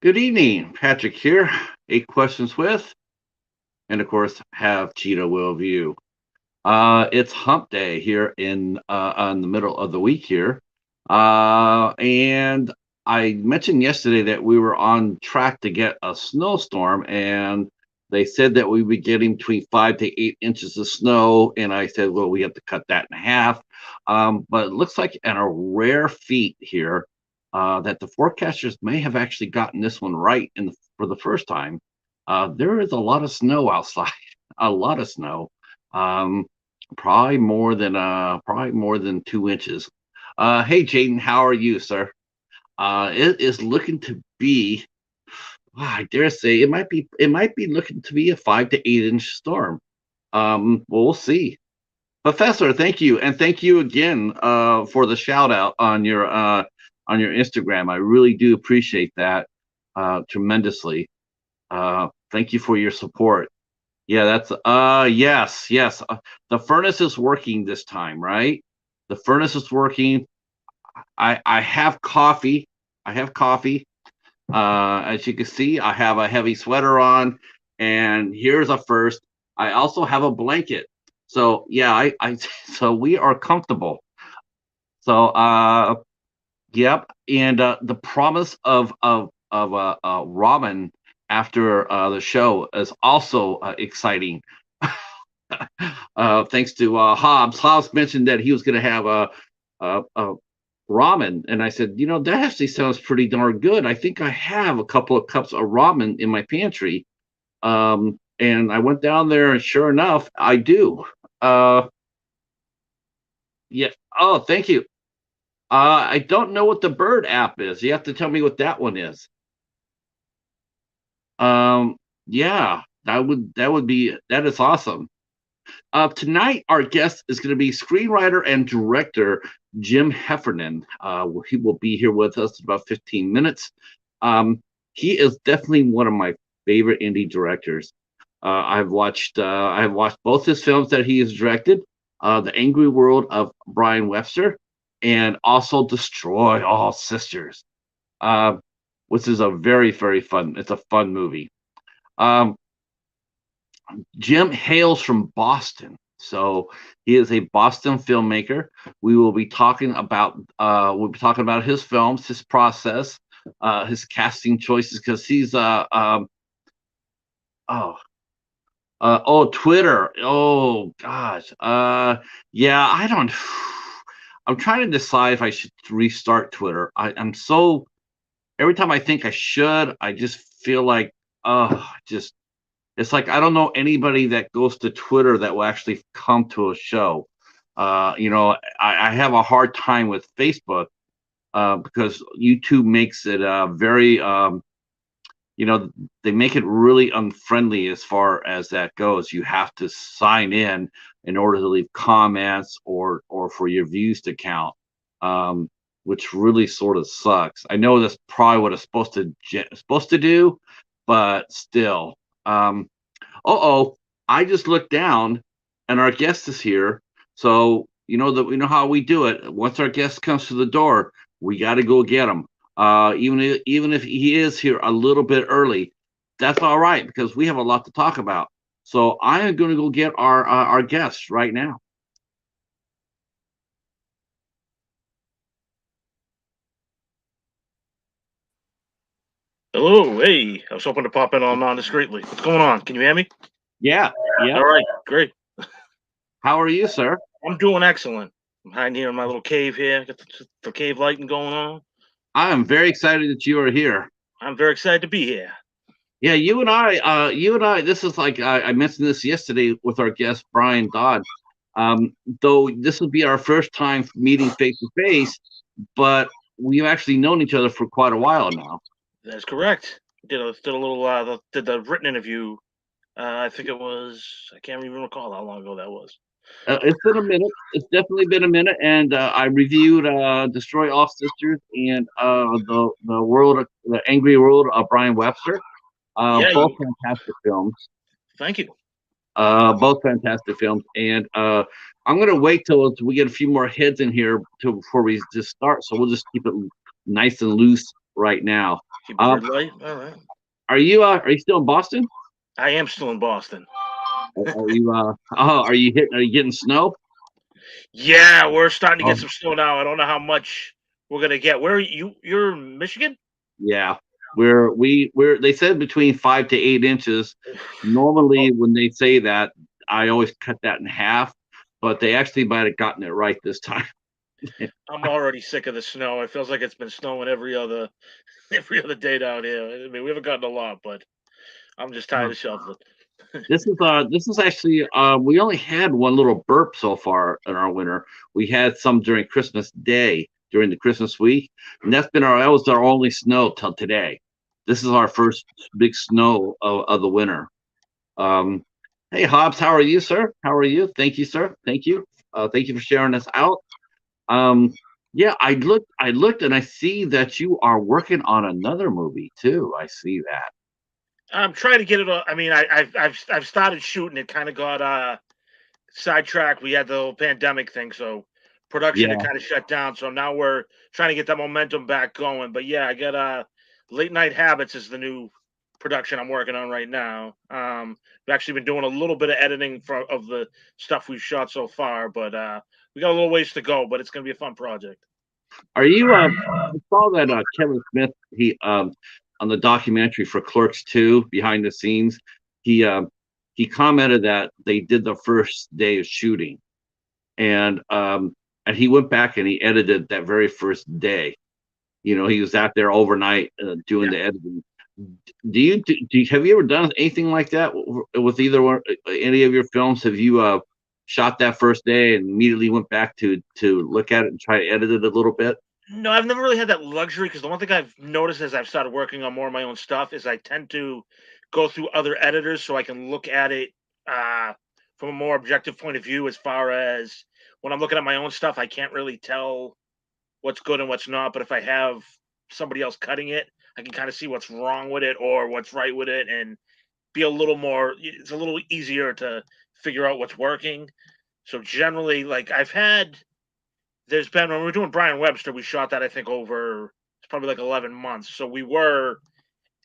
Good evening, Patrick here. 8 questions with, and of course, have Cheetah will view. It's Hump Day here in on the middle of the week here, and I mentioned yesterday that we were on track to get a snowstorm, and they said that we would be getting between 5 to 8 inches of snow, and I said, well, we have to cut that in half. But it looks like, in a rare feat here, that the forecasters may have actually gotten this one right for the first time. There is a lot of snow outside, a lot of snow. Um, probably more than 2 inches. Hey Jaden, how are you, sir? It is looking to be, I dare say, it might be looking to be a 5 to 8 inch storm. We'll see. Professor, thank you, and thank you again for the shout out on your Instagram. I really do appreciate that tremendously. Thank you for your support. Yeah, that's yes. The furnace is working this time, right? The furnace is working. I have coffee. I have coffee. As you can see, I have a heavy sweater on, and here's a first. I also have a blanket. So yeah, I so we are comfortable. So yep, and the promise of ramen after the show is also exciting. Thanks to Hobbs. Hobbs mentioned that he was going to have a ramen, and I said, that actually sounds pretty darn good. I think I have a couple of cups of ramen in my pantry. And I went down there, and sure enough, I do. Uh, yeah. Oh, thank you. I don't know what the Bird app is. You have to tell me what that one is. Um, yeah, that is awesome. Tonight, our guest is going to be screenwriter and director Jim Heffernan. He will be here with us in about 15 minutes. He is definitely one of my favorite indie directors. I have watched both his films that he has directed, The Angry World of Brian Webster, and also Destroy All Sisters, uh, which is a very, very fun. It's a fun movie. Um, Jim hails from Boston, so he is a Boston filmmaker. We'll be talking about his films, his process, his casting choices, because he's oh Twitter. Oh gosh. Yeah, I don't. I'm trying to decide if I should restart Twitter. I'm so every time I think I should, I just feel like, just it's like I don't know anybody that goes to Twitter that will actually come to a show. I have a hard time with Facebook because YouTube makes it very, you know, they make it really unfriendly as far as that goes. You have to sign in order to leave comments or for your views to count, which really sort of sucks. I know that's probably what it's supposed to do, but still. Oh, I just looked down, and our guest is here. So you know how we do it. Once our guest comes to the door, we got to go get him. Even if he is here a little bit early, that's all right because we have a lot to talk about. So I am going to go get our guest right now. Hello, hey. I was hoping to pop in on discreetly. What's going on? Can you hear me? Yeah, yeah. All right, great. How are you, sir? I'm doing excellent. I'm hiding here in my little cave here. Got the cave lighting going on. I am very excited that you are here. I'm very excited to be here. Yeah, you and I. This is like I mentioned this yesterday with our guest Brian Dodd. Though this will be our first time meeting face to face, but we've actually known each other for quite a while now. That's correct. Did a little did the written interview. I think it was. I can't even recall how long ago that was. It's been a minute. It's definitely been a minute, and I reviewed "Destroy All Sisters" and the Angry World of Brian Webster. Yeah. Both fantastic films. Thank you. Both fantastic films, and I'm gonna wait till we get a few more heads in here before we just start. So we'll just keep it nice and loose right now. Keep the Um, grid light. All right. are you still in Boston? I am still in Boston. Are you getting snow? Yeah, we're starting to get Oh, some snow now. I don't know how much we're gonna get. Where are you? You're in Michigan? yeah. They said between 5 to 8 inches. Oh, Normally when they say that, I always cut that in half, but they actually might have gotten it right this time. I'm already sick of the snow. It feels like it's been snowing every other every other day down here. I mean, we haven't gotten a lot, but I'm just tired of shoveling. This is actually we only had one little burp so far in our winter. We had some during Christmas Day, during the Christmas week, and that was our only snow till today. This is our first big snow of the winter. Um, hey Hobbs, how are you, sir? How are you? Thank you, sir. Thank you for sharing this out. Um, yeah, I looked and I see that you are working on another movie too. I see that. I'm trying to get it. I mean, I've started shooting. It kind of got sidetracked. We had the whole pandemic thing, so production had Yeah. kind of shut down. So now we're trying to get that momentum back going. But yeah, I got Late Night Habits is the new production I'm working on right now. We've actually been doing a little bit of editing of the stuff we've shot so far, but we got a little ways to go. But it's gonna be a fun project. Are you? I saw that Kevin Smith. He on the documentary for Clerks 2, behind the scenes. He he commented that they did the first day of shooting, and he went back and he edited that very first day. He was out there overnight doing Yeah. the editing. Have you ever done anything like that with either one, any of your films? Have you shot that first day and immediately went back to look at it and try to edit it a little bit? No, I've never really had that luxury because the one thing I've noticed as I've started working on more of my own stuff is I tend to go through other editors so I can look at it uh, from a more objective point of view. As far as when I'm looking at my own stuff, I can't really tell what's good and what's not. But if I have somebody else cutting it, I can kind of see what's wrong with it or what's right with it, and be a little more. It's a little easier to figure out what's working. So generally, like there's been when we were doing Brian Webster, we shot that I think over it's probably like 11 months. So we were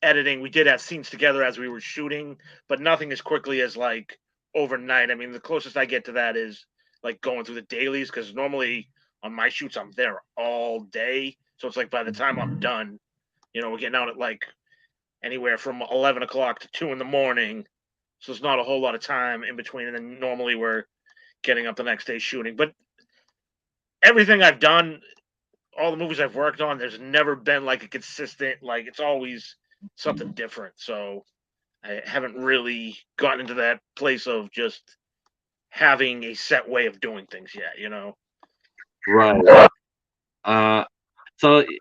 editing. We did have scenes together as we were shooting, but nothing as quickly as like overnight. I mean, the closest I get to that is like going through the dailies because normally on my shoots I'm there all day. So it's like by the time I'm done, we're getting out at like anywhere from 11 o'clock to 2 in the morning. So there's not a whole lot of time in between, and then normally we're getting up the next day shooting. But everything I've done, all the movies I've worked on, there's never been like a consistent, like it's always something different. So I haven't really gotten into that place of just having a set way of doing things yet. Right. Uh,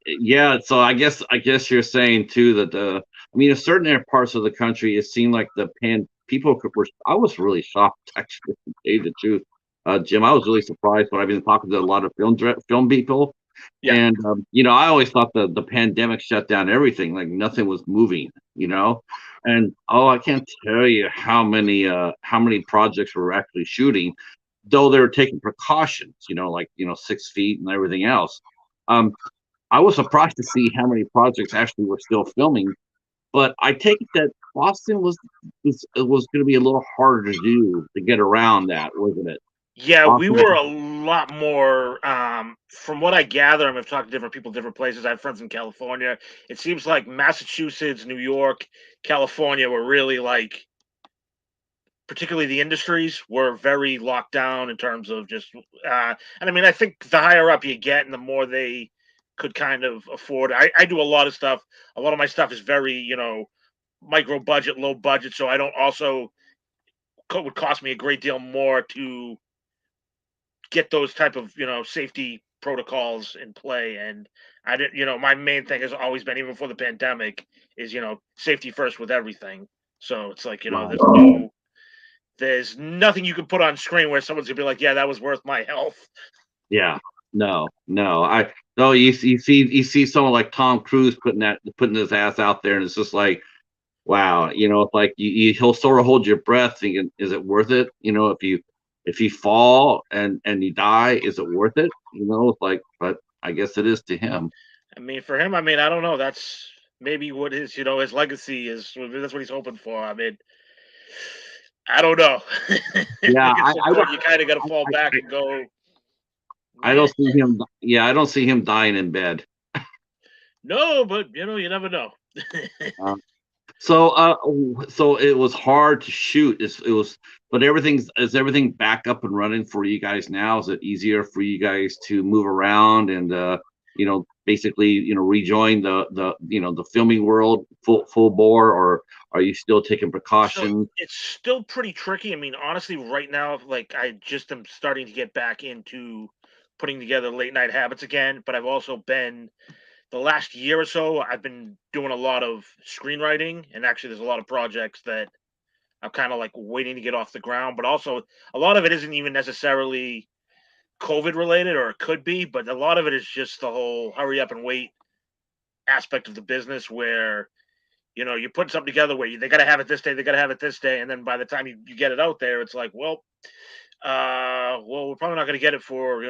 yeah, so I guess you're saying too that I mean, in certain parts of the country, it seemed like the pan people were. I was really shocked, actually, to tell you the truth, Jim. I was really surprised when I've been talking to a lot of film people, Yeah. and I always thought the pandemic shut down everything, like nothing was moving, and oh, I can't tell you how many projects were actually shooting, though they were taking precautions, like 6 feet and everything else. Um, I was surprised to see how many projects actually were still filming, but I take it that Boston was going to be a little harder to do to get around that, wasn't it? Yeah, we Boston, were a lot more. From what I gather, and I've talked to different people, different places. I have friends in California. It seems like Massachusetts, New York, California were really like particularly the industries were very locked down in terms of just and I mean I think the higher up you get and the more they could kind of afford. I do a lot of stuff. A lot of my stuff is very micro budget, low budget, so I don't also would cost me a great deal more to get those type of safety protocols in play. And I didn't my main thing has always been even before the pandemic is safety first with everything. So it's like right? there's nothing you can put on screen where someone's gonna be like, "Yeah, that was worth my health." Yeah, no, no. No. You see someone like Tom Cruise putting his ass out there, and it's just like, wow, it's like he'll sort of hold your breath, thinking, is it worth it? If you fall and you die, is it worth it? It's like, but I guess it is to him. I mean, for him, I mean, I don't know. That's maybe what his, his legacy is. That's what he's hoping for. I mean, I don't know. I Yeah, think at some I don't point you kind of got to fall back I, and go, I yeah, don't see him. Yeah, I don't see him dying in bed. no, but you never know. So, so it was hard to shoot. It was, but is everything back up and running for you guys now? Is it easier for you guys to move around and, basically, rejoin the filming world full bore, or are you still taking So precautions? it's still pretty tricky. I mean, honestly, right now, like I just am starting to get back into putting together late night habits again. But I've also been the last year or so, I've been doing a lot of screenwriting, and actually, there's a lot of projects that I'm kind of like waiting to get off the ground. But also, a lot of it isn't even necessarily COVID related, or it could be, but a lot of it is just the whole hurry up and wait aspect of the business where you put something together where they got to have it this day, they got to have it this day, and then by the time you get it out there, it's like, well, we're probably not going to get it for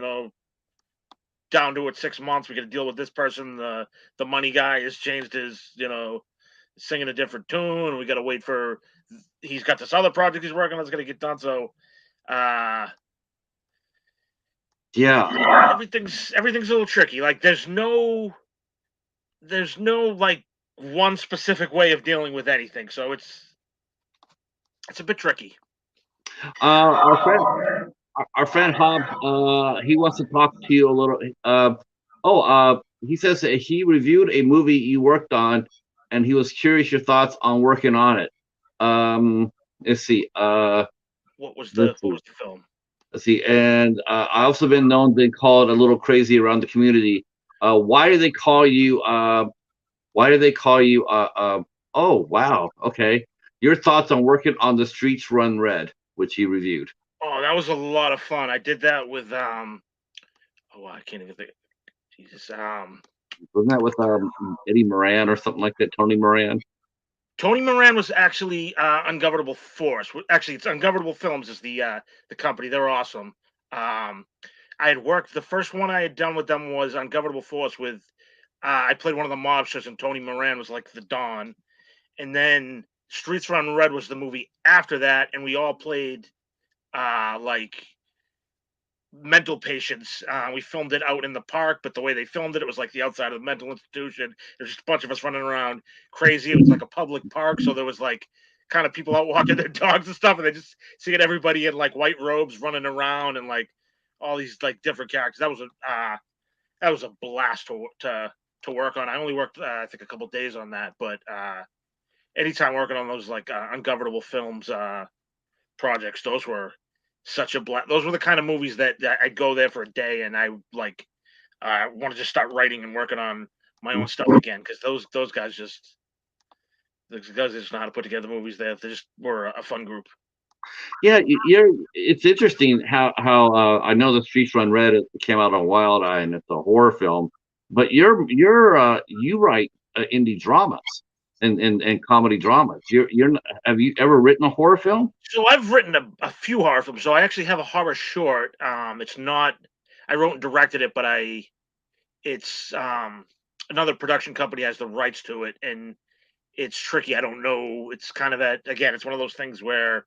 down to it 6 months. We got to deal with this person. The money guy has changed his singing a different tune. We got to wait for he's got this other project he's working on that's going to get done. So uh, Yeah. everything's a little tricky. Like there's no like one specific way of dealing with anything. So it's a bit tricky. Our friend, our friend Hobbs, he wants to talk to you a little. Oh, he says that he reviewed a movie you worked on, and he was curious your thoughts on working on it. Let's see. What was the Let's what see. was the film? Let's see. And I also been known to call it a little crazy around the community. Why do they call you? Why do they call you? Oh, wow. Okay. Your thoughts on working on The Streets Run Red, which he reviewed. Oh, that was a lot of fun. I did that with oh, I can't even think. Jesus. Wasn't that with Eddie Moran or something like that? Tony Moran. Tony Moran was actually Ungovernable Force. Actually, it's Ungovernable Films is the company. They're awesome. Um, I had worked the first one I had done with them was Ungovernable Force with I played one of the mobsters and Tony Moran was like the Don. And then Streets Run Red was the movie after that, and we all played like mental patients. We filmed it out in the park, but the way they filmed it, it was like the outside of the mental institution. There's just a bunch of us running around crazy. It was like a public park, so there was like kind of people out walking their dogs and stuff, and they just seeing everybody in like white robes running around and like all these like different characters. That was a blast to work on. I only worked I think a couple days on that, but anytime working on those like ungovernable films projects, those were such a blast. Those were the kind of movies that I'd go there for a day and I like want to just start writing and working on my own stuff again because those guys just know how to put together movies. They just were a fun group. Yeah, It's interesting how I know The Streets Run Red it came out on Wild Eye and it's a horror film, but you write indie dramas and comedy dramas. Have you ever written a horror film? So I've written a few horror films. So I actually have a horror short. It's not. I wrote and directed it, but it's another production company has the rights to it, and it's tricky. I don't know. It's kind of again. It's one of those things where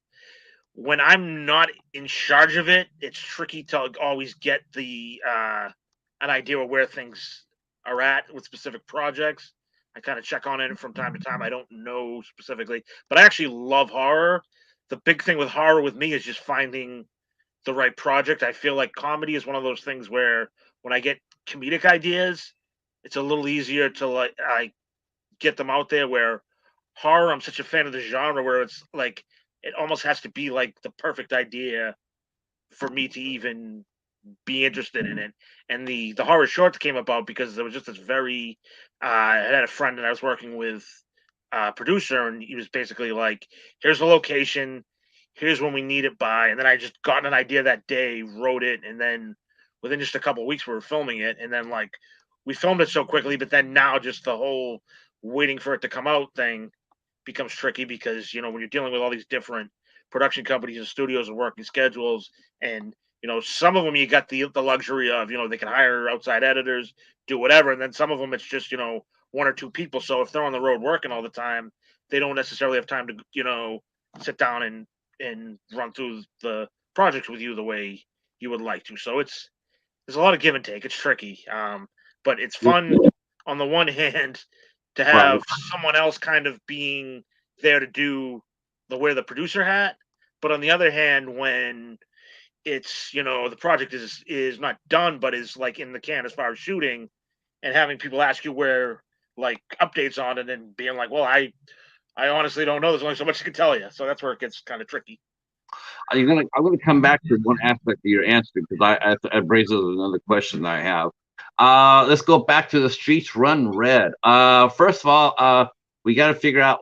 when I'm not in charge of it, it's tricky to always get the an idea of where things are at with specific projects. I kind of check on it from time to time. I don't know specifically, but I actually love horror. The big thing with horror with me is just finding the right project. I feel like comedy is one of those things where when I get comedic ideas, it's a little easier to like I get them out there. Where horror, I'm such a fan of the genre where it's like it almost has to be like the perfect idea for me to even be interested in it. And the horror shorts came about because there was just this very I had a friend that I was working with producer and he was basically like, here's the location, here's when we need it by, and then I just got an idea that day, wrote it, and then within just a couple of weeks we were filming it, and then like we filmed it so quickly, but then now just the whole waiting for it to come out thing becomes tricky because when you're dealing with all these different production companies and studios and working schedules and some of them you got the luxury of, they can hire outside editors, do whatever, and then some of them it's just one or two people. So if they're on the road working all the time, they don't necessarily have time to sit down and run through the projects with you the way you would like to. So there's a lot of give and take. It's tricky, but it's fun on the one hand to have someone else kind of being there to do wear the producer hat, but on the other hand, when it's the project is not done but is like in the can as far as shooting, and having people ask you where like updates on it and being like, well, I honestly don't know, there's only so much I can tell you. So that's where it gets kind of tricky. I'm gonna come back to one aspect of your answer because I raises another question that I have. Let's go back to The Streets Run Red. First of all, we got to figure out.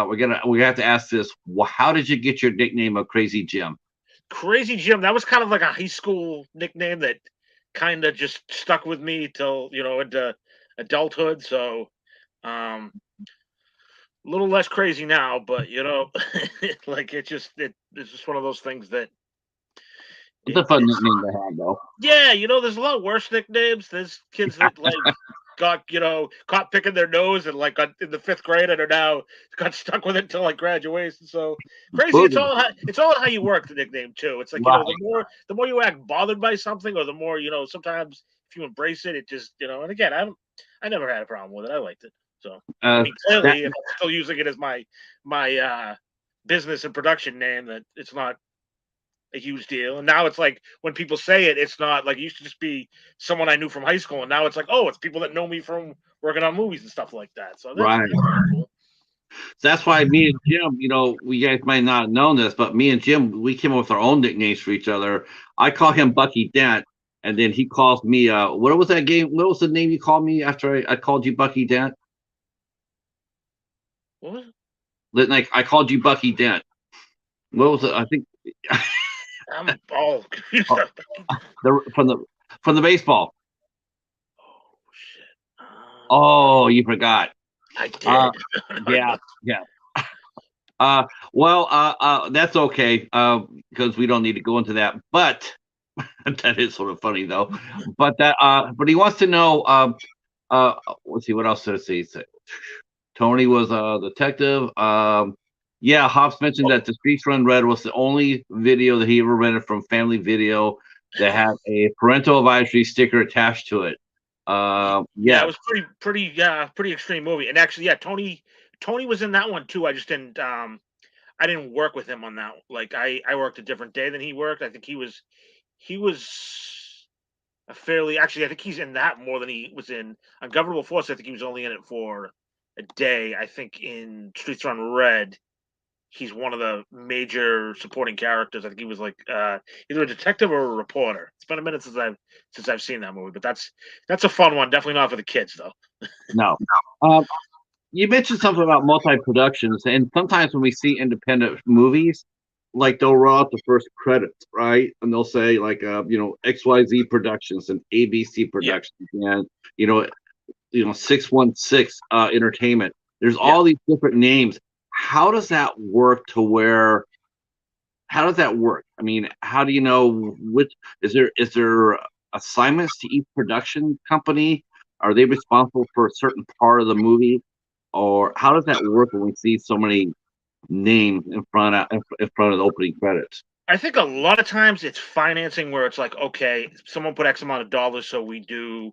We have to ask this. How did you get your nickname of Crazy Jim? Crazy Jim. That was kind of like a high school nickname that kind of just stuck with me till into adulthood. So, a little less crazy now, but like it's just one of those things that. It's a fun nickname to have, though. Yeah, there's a lot worse nicknames. There's kids that like got caught picking their nose and like got in the 5th grade and are now got stuck with it until like graduation. So crazy. It's all how you work the nickname too. It's like the more you act bothered by something, or the more sometimes if you embrace it, it just And again, I never had a problem with it. I liked it. So I mean, clearly, if I'm still using it as my business and production name, that it's not a huge deal. And now it's like when people say it, it's not like it used to just be someone I knew from high school, and now it's like, oh, it's people that know me from working on movies and stuff like that. So that's cool. That's why me and Jim, we guys might not have known this, but me and Jim, we came up with our own nicknames for each other. I call him Bucky Dent, and then he calls me. What was that game? What was the name you called me after I called you Bucky Dent? What? Like I called you Bucky Dent. What was it? I think. I'm all confused. From the baseball. Oh shit! Oh, you forgot. I did. Yeah. That's okay. Because we don't need to go into that. But that is sort of funny though. But he wants to know. Let's see. What else did he say? Tony was a detective. Yeah, Hobbs mentioned that The Streets Run Red was the only video that he ever rented from Family Video that had a parental advisory sticker attached to it. Yeah, it was pretty extreme movie. And actually, yeah, Tony was in that one too. I just didn't I didn't work with him on that. Like I worked a different day than he worked. I think he was a fairly, actually I think he's in that more than he was in Ungovernable Force. I think he was only in it for a day. I think in Streets Run Red, he's one of the major supporting characters. I think he was like either a detective or a reporter. It's been a minute since I've seen that movie, but that's a fun one. Definitely not for the kids though. No. You mentioned something about multi-productions, and sometimes when we see independent movies, like they'll roll out the first credits, right? And they'll say like XYZ Productions and ABC Productions and 616 Entertainment. There's all these different names. How does that work how does that work? I mean, how do you know which is there assignments to each production company? Are they responsible for a certain part of the movie? Or how does that work when we see so many names in front of the opening credits? I think a lot of times it's financing where it's like, okay, someone put X amount of dollars, so we do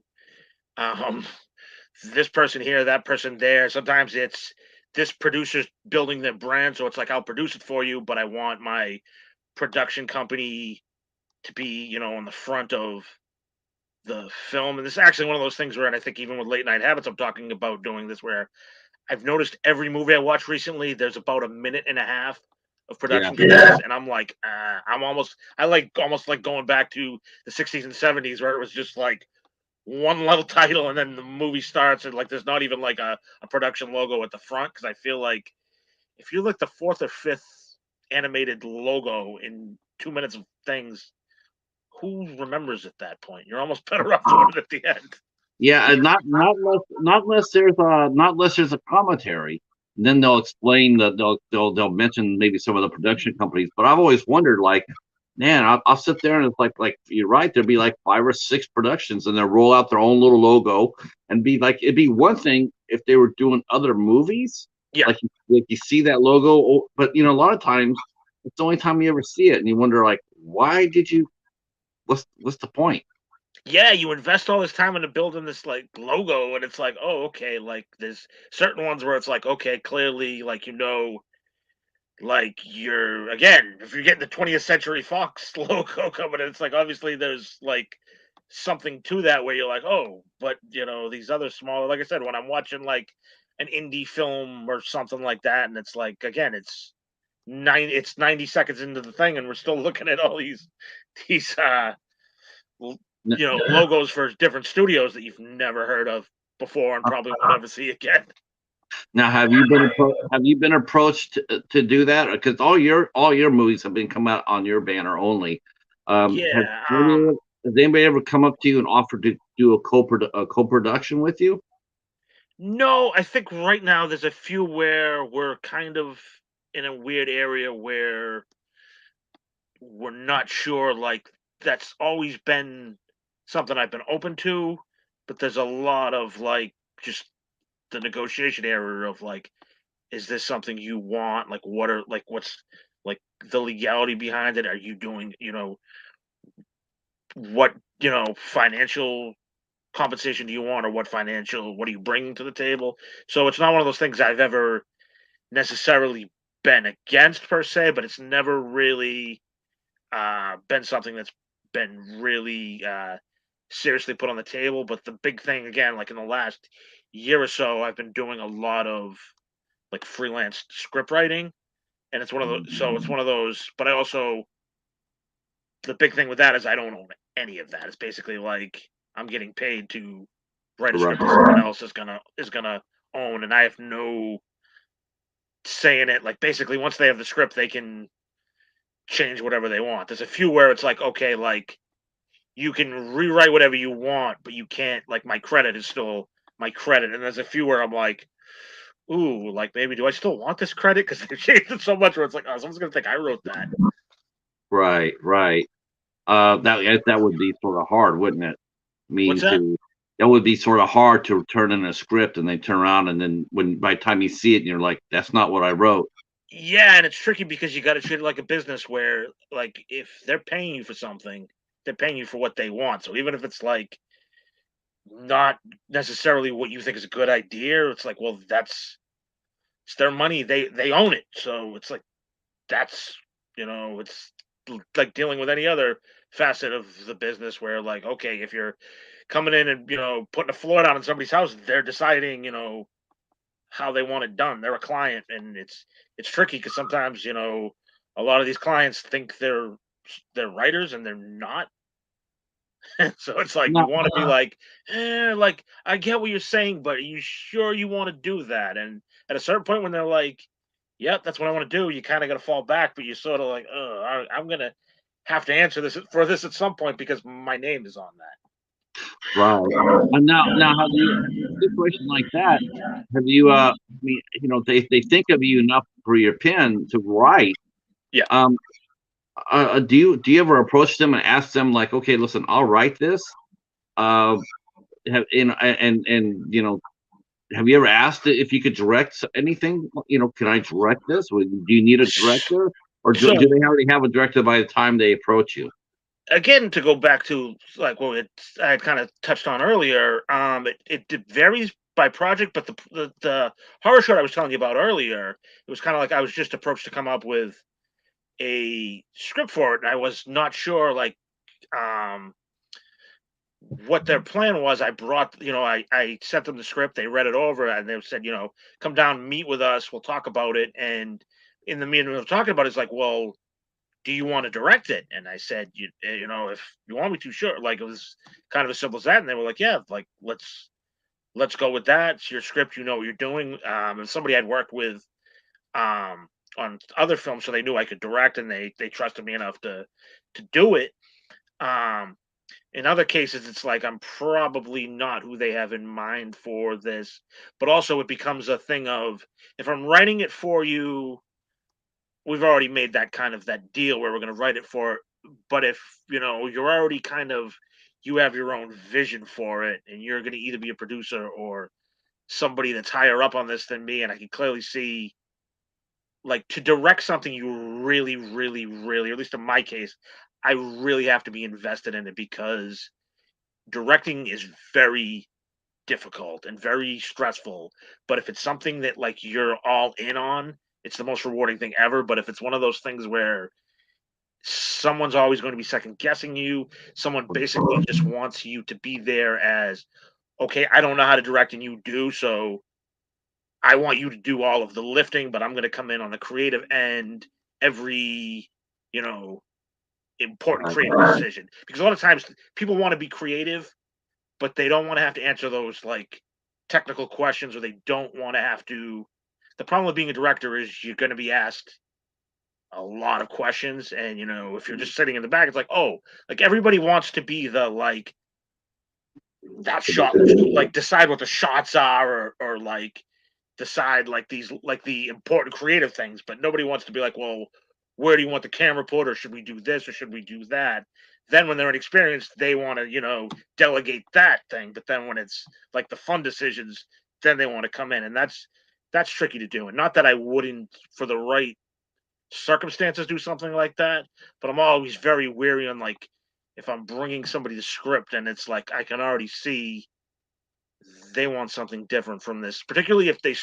this person here, that person there. Sometimes it's this producer's building their brand, so it's like, I'll produce it for you, but I want my production company to be, on the front of the film. And this is actually one of those things where, and I think even with Late Night Habits, I'm talking about doing this, where I've noticed every movie I watched recently, there's about a minute and a half of production credits, and I'm like, almost like going back to the 60s and 70s where it was just like one little title and then the movie starts and like there's not even like a production logo at the front, because I feel like if you're like the 4th or 5th animated logo in 2 minutes of things, who remembers at that point? You're almost better off doing it at the end. Yeah, and not unless there's a commentary. Then they'll explain that they'll mention maybe some of the production companies. But I've always wondered, like, man, I'll sit there and it's like you're right. There'd be like 5 or 6 productions, and they'll roll out their own little logo, and be like it'd be one thing if they were doing other movies, Yeah, like you see that logo, but a lot of times it's the only time you ever see it, and you wonder like, why did you? What's the point? yeah. You invest all this time into building this like logo, and it's like, oh, okay. Like there's certain ones where it's like, okay, clearly, like like you're again, if you're getting the 20th Century Fox logo coming in, it's like obviously there's like something to that where you're like, oh, but these other smaller, like I said, when I'm watching like an indie film or something like that, and it's like again, it's 90 seconds into the thing, and we're still looking at all these l- N- logos for different studios that you've never heard of before and probably won't ever see again. Now, have you been approached to do that? Because all your movies have been come out on your banner only. Has Yeah. anybody ever come up to you and offered to do a co-production with you? No, I think right now there's a few where we're kind of in a weird area where we're not sure. Like that's always been something I've been open to, but there's a lot of like just the negotiation area of like, is this something you want? Like, what's like the legality behind it? Are you doing, what financial compensation do you want, or what are you bringing to the table? So it's not one of those things I've ever necessarily been against per se, but it's never really been something that's been really seriously put on the table. But the big thing, again, like in the last year or so, I've been doing a lot of like freelance script writing, and it's one of those. But I also the big thing with that is I don't own any of that. It's basically like I'm getting paid to write a Right. script that someone else is gonna own, and I have no say in it. Like basically, once they have the script, they can change whatever they want. There's a few where it's like, okay, like you can rewrite whatever you want, but you can't. Like my credit is still my credit, and there's a few where I'm like, ooh, like maybe do I still want this credit because they've changed it so much where it's like, oh, someone's gonna think I wrote that. Right, right. That would be sort of hard, wouldn't it? What's Mean that? to That would be sort of hard to turn in a script and they turn around and then when by the time you see it and you're like, that's not what I wrote. Yeah, and it's tricky because you got to treat it like a business where, like, if they're paying you for something, they're paying you for what they want. So even if it's like not necessarily what you think is a good idea, it's like, well, it's their money. They own it. So it's like that's it's like dealing with any other facet of the business where, like, okay, if you're coming in and putting a floor down in somebody's house, they're deciding how they want it done. They're a client, and it's tricky because sometimes a lot of these clients think they're writers and they're not. So it's like you No, want to be like, like I get what you're saying, but are you sure you want to do that? And at a certain point when they're like, "Yep, that's what I want to do," you kind of got to fall back, but you're sort of like, I'm gonna have to answer this at some point because my name is on that." right. And now have you in a situation like that, have you I mean, they think of you enough for your pen to write. Yeah. Um do you ever approach them and ask them like, okay, listen, I'll write this. Uh and have you ever asked if you could direct anything? Can I direct this? Do you need a director, or do So they already have a director by the time they approach you? again, to go back to like what I had kind of touched on earlier, it varies by project, but the horror short I was telling you about earlier, it was kind of like I was just approached to come up with a script for it, and I was not sure like um what their plan was. I brought, I sent them the script, they read it over, and they said, come down, meet with us, we'll talk about it. And in the meeting of talking about it, it's like, well, do you want to direct it? And I said, if you want me to, sure. Like it was kind of as simple as that. And they were like, yeah, like let's go with that. It's your script, you know what you're doing. And somebody I'd worked with on other films, so they knew I could direct, and they trusted me enough to do it. Um, in other cases, it's like I'm probably not who they have in mind for this, but also it becomes a thing of if I'm writing it for you, we've already made that kind of that deal where we're going to write it But if you're already you have your own vision for it, and you're going to either be a producer or somebody that's higher up on this than me, and I can clearly see, like, to direct something, you really, really, really, or at least in my case, I really have to be invested in it, because directing is very difficult and very stressful. But if it's something that, like, you're all in on, it's the most rewarding thing ever. But if it's one of those things where someone's always going to be second guessing you, someone basically just wants you to be there as, okay, I don't know how to direct and you do, so I want you to do all of the lifting, but I'm going to come in on the creative end every, you know, important creative decision. Because a lot of times people want to be creative, but they don't want to have to answer those, like, technical questions, or they don't want to have to. The problem with being a director is you're going to be asked a lot of questions, and if you're just sitting in the back, it's like, oh, like, everybody wants to be the, like, that shot, like, decide what the shots are, or like decide, like, these, like, the important creative things, but nobody wants to be like, well, where do you want the camera put, or should we do this, or should we do that? Then when they're inexperienced, they want to, delegate that thing. But then when it's like the fun decisions, then they want to come in, and that's tricky to do. And not that I wouldn't, for the right circumstances, do something like that, but I'm always very weary on, like, if I'm bringing somebody the script and it's like I can already see they want something different from this, particularly if the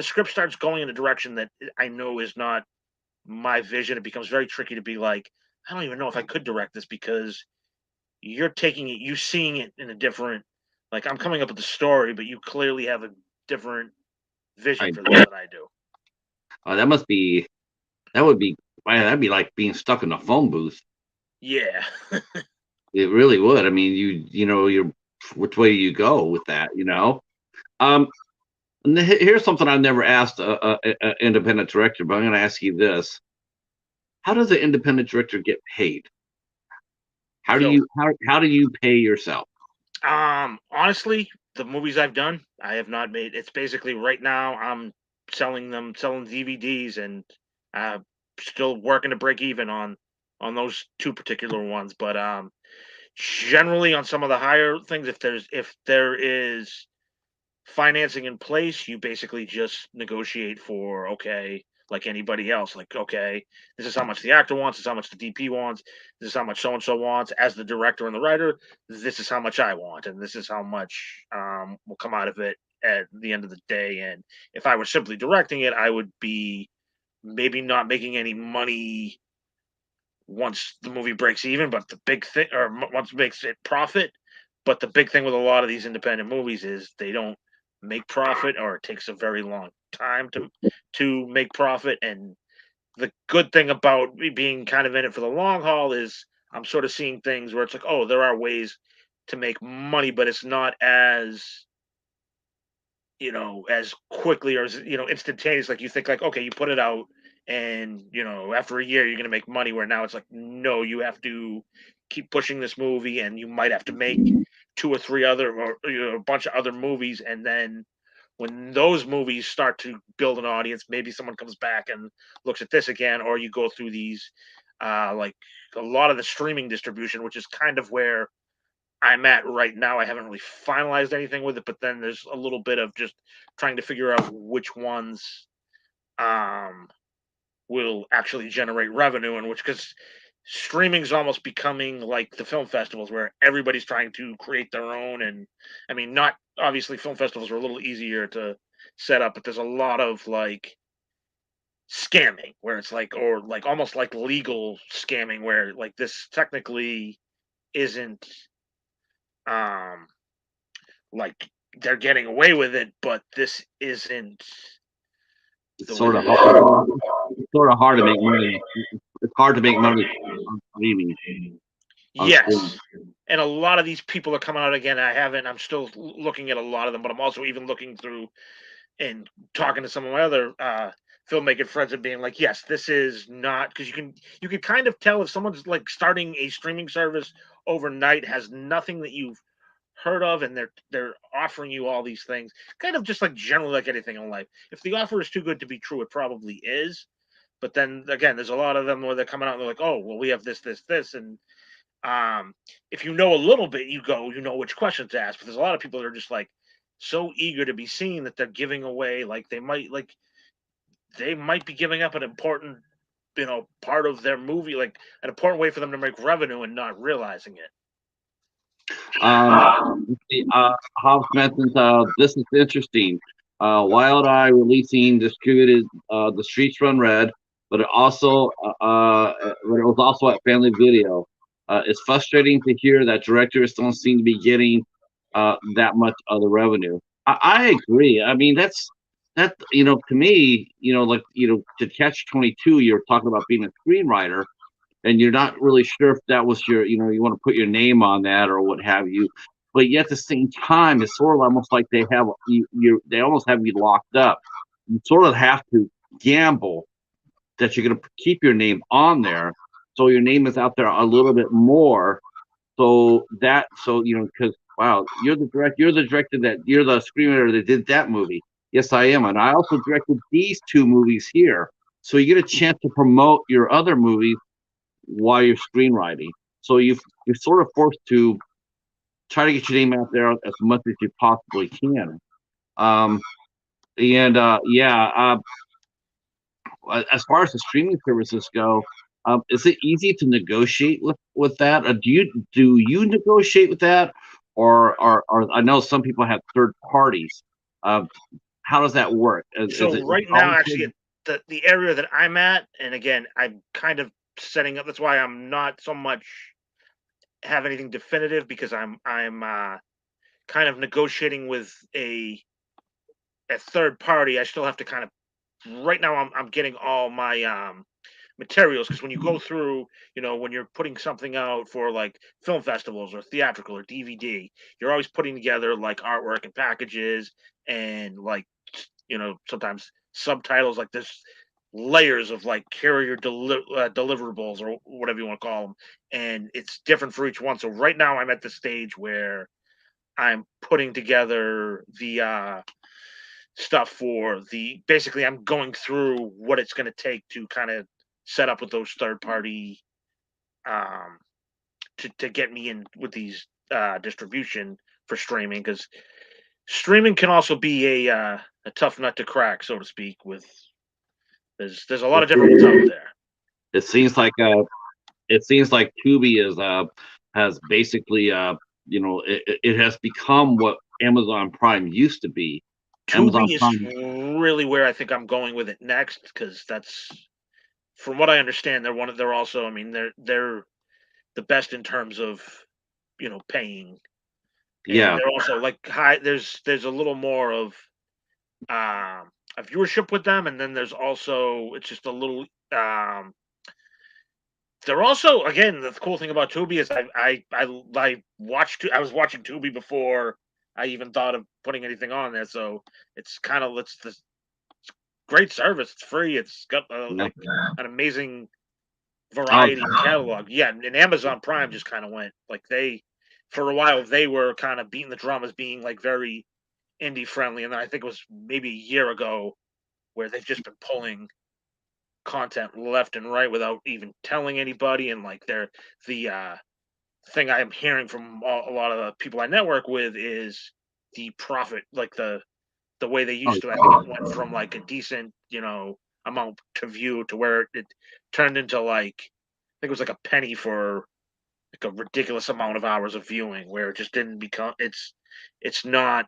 script starts going in a direction that I know is not my vision. It becomes very tricky to be like, I don't even know if I could direct this, because you're taking it, you seeing it in a different, like, I'm coming up with the story, but you clearly have a different vision I, for this than I do. that must be that would be man, that'd be like being stuck in a phone booth. Yeah. It really would. I mean, you're which way do you go with that? Um, and here's something I've never asked a independent director, but I'm going to ask you this: how does an independent director get paid? How do So, you pay yourself? honestly, the movies I've done, I have not made. It's basically right now I'm selling DVDs, and uh, still working to break even on those two particular ones. But generally, on some of the higher things, if there is financing in place, you basically just negotiate for, okay, like anybody else, like, okay, this is how much the actor wants, this is how much the DP wants, this is how much so and so wants. As the director and the writer, this is how much I want, and this is how much will come out of it at the end of the day. And if I were simply directing it, I would be maybe not making any money once the movie breaks even, but the big thing, or once it makes it profit. But the big thing with a lot of these independent movies is they don't make profit, or it takes a very long time to make profit. And the good thing about me being kind of in it for the long haul is I'm sort of seeing things where it's like, oh, there are ways to make money, but it's not as quickly, or as, instantaneous. Like, you think, like, okay, you put it out, and after a year you're going to make money, where now it's like, no, you have to keep pushing this movie, and you might have to make two or three other, or a bunch of other movies. And then when those movies start to build an audience, maybe someone comes back and looks at this again, or you go through these, like, a lot of the streaming distribution, which is kind of where I'm at right now. I haven't really finalized anything with it, but then there's a little bit of just trying to figure out which ones um will actually generate revenue, and which, because streaming is almost becoming like the film festivals, where everybody's trying to create their own. And I mean, not obviously, film festivals are a little easier to set up, but there's a lot of, like, scamming, where it's like, or like almost like legal scamming, where, like, this technically isn't, um like, they're getting away with it, but this isn't It's the way sort of it hard, it's sort of hard to make money. It's hard to make money on streaming. On Yes. streaming. And a lot of these people are coming out again. I'm still looking at a lot of them, but I'm also even looking through and talking to some of my other filmmaking friends, and being like, yes, this is not, because you can kind of tell if someone's, like, starting a streaming service overnight, has nothing that you've heard of, and they're offering you all these things, kind of just like generally like anything in life. If the offer is too good to be true, it probably is. But then again, there's a lot of them where they're coming out and they're like, oh, well, we have this, and if you know a little bit, you know which questions to ask. But there's a lot of people that are just like so eager to be seen that they're giving away, like they might be giving up an important, part of their movie, like an important way for them to make revenue and not realizing it. Hobbs mentions this is interesting. Wild Eye releasing distributed The Streets Run Red, but it was also at Family Video. It's frustrating to hear that directors don't seem to be getting that much of the revenue. I agree. I mean, that to me, to catch 22, you're talking about being a screenwriter, and you're not really sure if that was your, you want to put your name on that or what have you. But yet at the same time, it's sort of almost like they have they almost have you locked up. You sort of have to gamble that you're going to keep your name on there, so your name is out there a little bit more. Because wow, you're the director that you're the screenwriter that did that movie. Yes, I am, and I also directed these two movies here. So you get a chance to promote your other movies while you're screenwriting. So you're sort of forced to try to get your name out there as much as you possibly can. As far as the streaming services go, is it easy to negotiate with that? Do you negotiate with that, or I know some people have third parties. How does that work? So right now, actually, the area that I'm at, and again, I'm kind of setting up. That's why I'm not so much have anything definitive, because I'm kind of negotiating with a third party. I still have to kind of right now. I'm getting all my materials, because when you go through, when you're putting something out for like film festivals or theatrical or DVD, you're always putting together like artwork and packages and like sometimes subtitles. Like there's layers of like carrier deliverables or whatever you want to call them, and it's different for each one. So right now I'm at the stage where I'm putting together the stuff for basically I'm going through what it's going to take to kind of set up with those third party to get me in with these distribution for streaming, because streaming can also be a tough nut to crack, so to speak. With there's a lot of different ones out there. It seems like Tubi has basically it has become what Amazon Prime used to be. Tubi is really where I think I'm going with it next, because that's, from what I understand, they're also, I mean, they're the best in terms of paying. And yeah, they're also like high. There's a little more of a viewership with them, and then there's also, it's just a little. They're also, again, the cool thing about Tubi is I was watching Tubi before I even thought of putting anything on there. So it's kind of it's this great service. It's free. It's got like an amazing variety catalog. Yeah, and Amazon Prime just kind of went like for a while they were kind of beating the drum as being like very indie friendly, and then I think it was maybe a year ago where they've just been pulling content left and right without even telling anybody. And like the thing I'm hearing from a lot of the people I network with is the profit, like the way they used to. I think it went from like a decent amount to view to where it turned into like, I think it was like a penny for like a ridiculous amount of hours of viewing, where it just didn't become it's not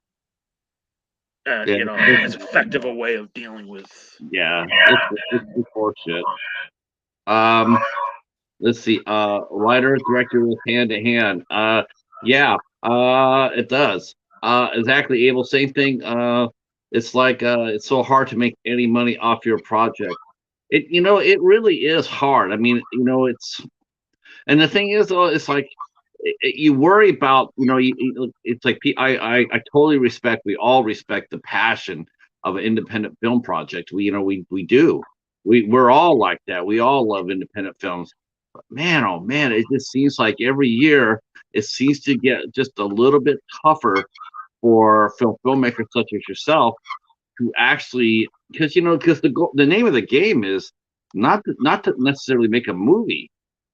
as effective a way of dealing with. Yeah, it's horseshit. Let's see. Writer director with hand to hand. Yeah. It does. Exactly. Abel. Same thing. It's like it's so hard to make any money off your project. It really is hard. I mean, and the thing is, though, it's like you worry about, it's like I totally respect. We all respect the passion of an independent film project. We do. We're all like that. We all love independent films. But man, oh man, it just seems like every year it seems to get just a little bit tougher for filmmakers such as yourself to actually, because the name of the game is not to necessarily make a movie.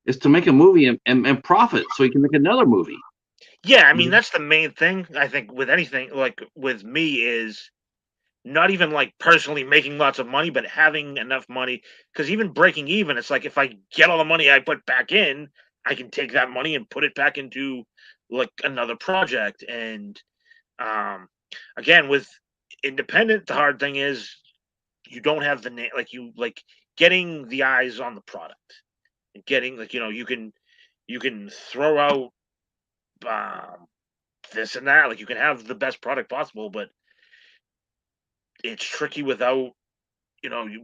It's to make a movie and profit so you can make another movie. Yeah, I mean that's the main thing I think with anything like with me is not even like personally making lots of money, but having enough money. Because even breaking even, it's like if I get all the money I put back in, I can take that money and put it back into like another project. And um, again, with independent, the hard thing is you don't have the name, like you like getting the eyes on the product and getting like you can throw out um, this and that, like you can have the best product possible, but it's tricky without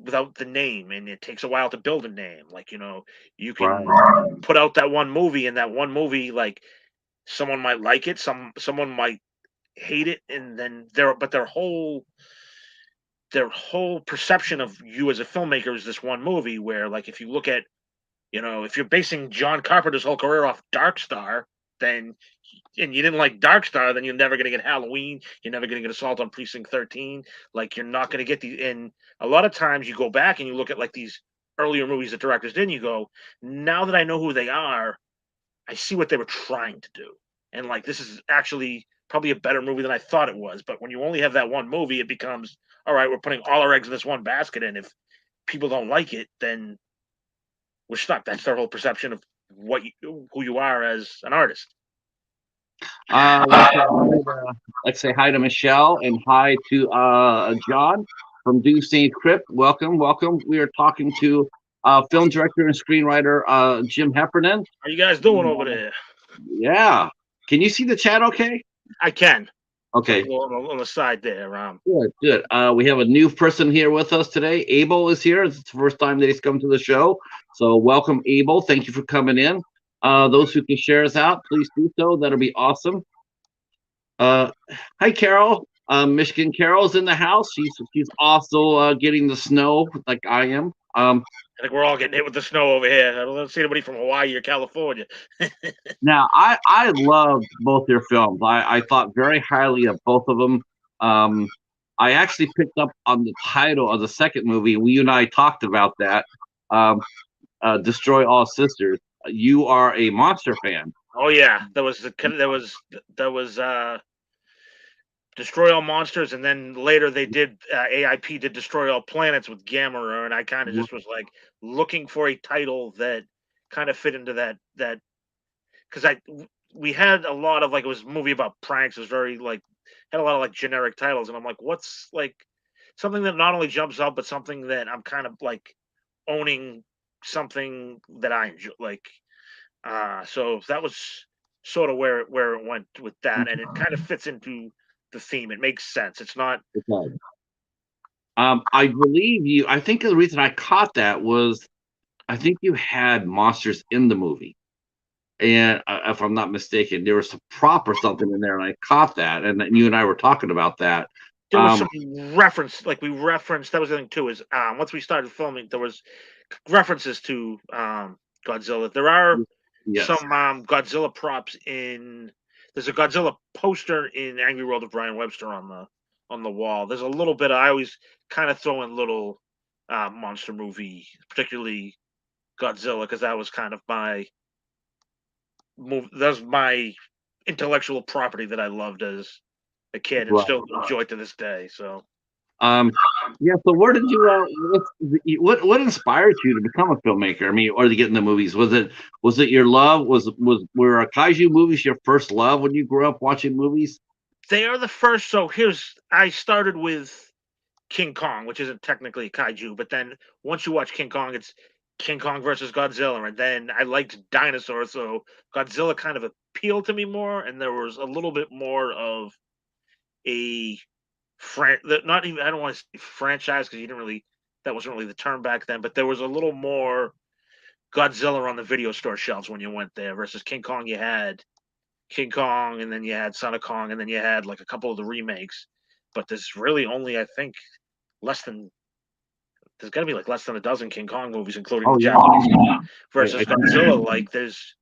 without the name, and it takes a while to build a name. Like, you Right. can put out that one movie, and that one movie, like someone might like it, someone might hate it, and then their whole perception of you as a filmmaker is this one movie. Where, like, if you look at, if you're basing John Carpenter's whole career off Dark Star, then and you didn't like Dark Star, then you're never going to get Halloween. You're never going to get Assault on Precinct 13. Like, you're not going to get the. And a lot of times you go back and you look at like these earlier movies that directors did, and you go, now that I know who they are, I see what they were trying to do. And like, this is actually probably a better movie than I thought it was. But when you only have that one movie, it becomes, all right, we're putting all our eggs in this one basket. And if people don't like it, then we're stuck. That's their whole perception of who you are as an artist. Let's say hi to Michelle and hi to John from Doomsday Crypt. Welcome, welcome. We are talking to film director and screenwriter Jim Heffernan. How you guys doing over there? Yeah. Can you see the chat okay? I can. Okay. On the side there. Good, good. We have a new person here with us today. Abel is here. It's the first time that he's come to the show. So welcome, Abel. Thank you for coming in. Those who can share us out, please do so. That'll be awesome. Hi, Carol. Michigan Carol's in the house. She's also getting the snow like I am. I think we're all getting hit with the snow over here. I don't see anybody from Hawaii or California. Now, I loved both your films. I thought very highly of both of them. I actually picked up on the title of the second movie. You and I talked about that. Destroy All Sisters. You are a monster fan. Oh yeah, that was Destroy All Monsters, and then later they did AIP did Destroy All Planets with Gamera, and I kind of just was like looking for a title that kind of fit into that because we had a lot of like it was a movie about pranks. It was very like had a lot of like generic titles, and I'm like, what's like something that not only jumps out, but something that I'm kind of like owning something that I enjoy. Like, so that was sort of where it went with that, and it kind of fits into the theme. It makes sense. It's not. I believe you. I think the reason I caught that was I think you had monsters in the movie. And if I'm not mistaken, there was a prop or something in there, and I caught that. And then you and I were talking about that. There was some reference, like we referenced. That was the thing too. Is once we started filming, there was references to Godzilla. There are some Godzilla props in. There's a Godzilla poster in Angry World of Brian Webster on the wall. There's a little bit. I always kind of throw in little monster movie, particularly Godzilla, because that was kind of my that's my intellectual property that I loved as a kid and still enjoy to this day. So, yeah. So, where did you? What inspired you to become a filmmaker? I mean, or to get in the movies? Was it your love? Were kaiju movies your first love when you grew up watching movies? They are the first. So I started with King Kong, which isn't technically a kaiju, but then once you watch King Kong, it's King Kong versus Godzilla, and then I liked dinosaurs, so Godzilla kind of appealed to me more, and there was a little bit more of a not even I don't want to say franchise because you didn't really that wasn't really the term back then, but there was a little more Godzilla on the video store shelves when you went there versus King Kong. You had King Kong, and then you had Son of Kong, and then you had like a couple of the remakes, but there's really only I think less than there's got to be like less than a dozen King Kong movies, including the Japanese versus Godzilla. Like there's,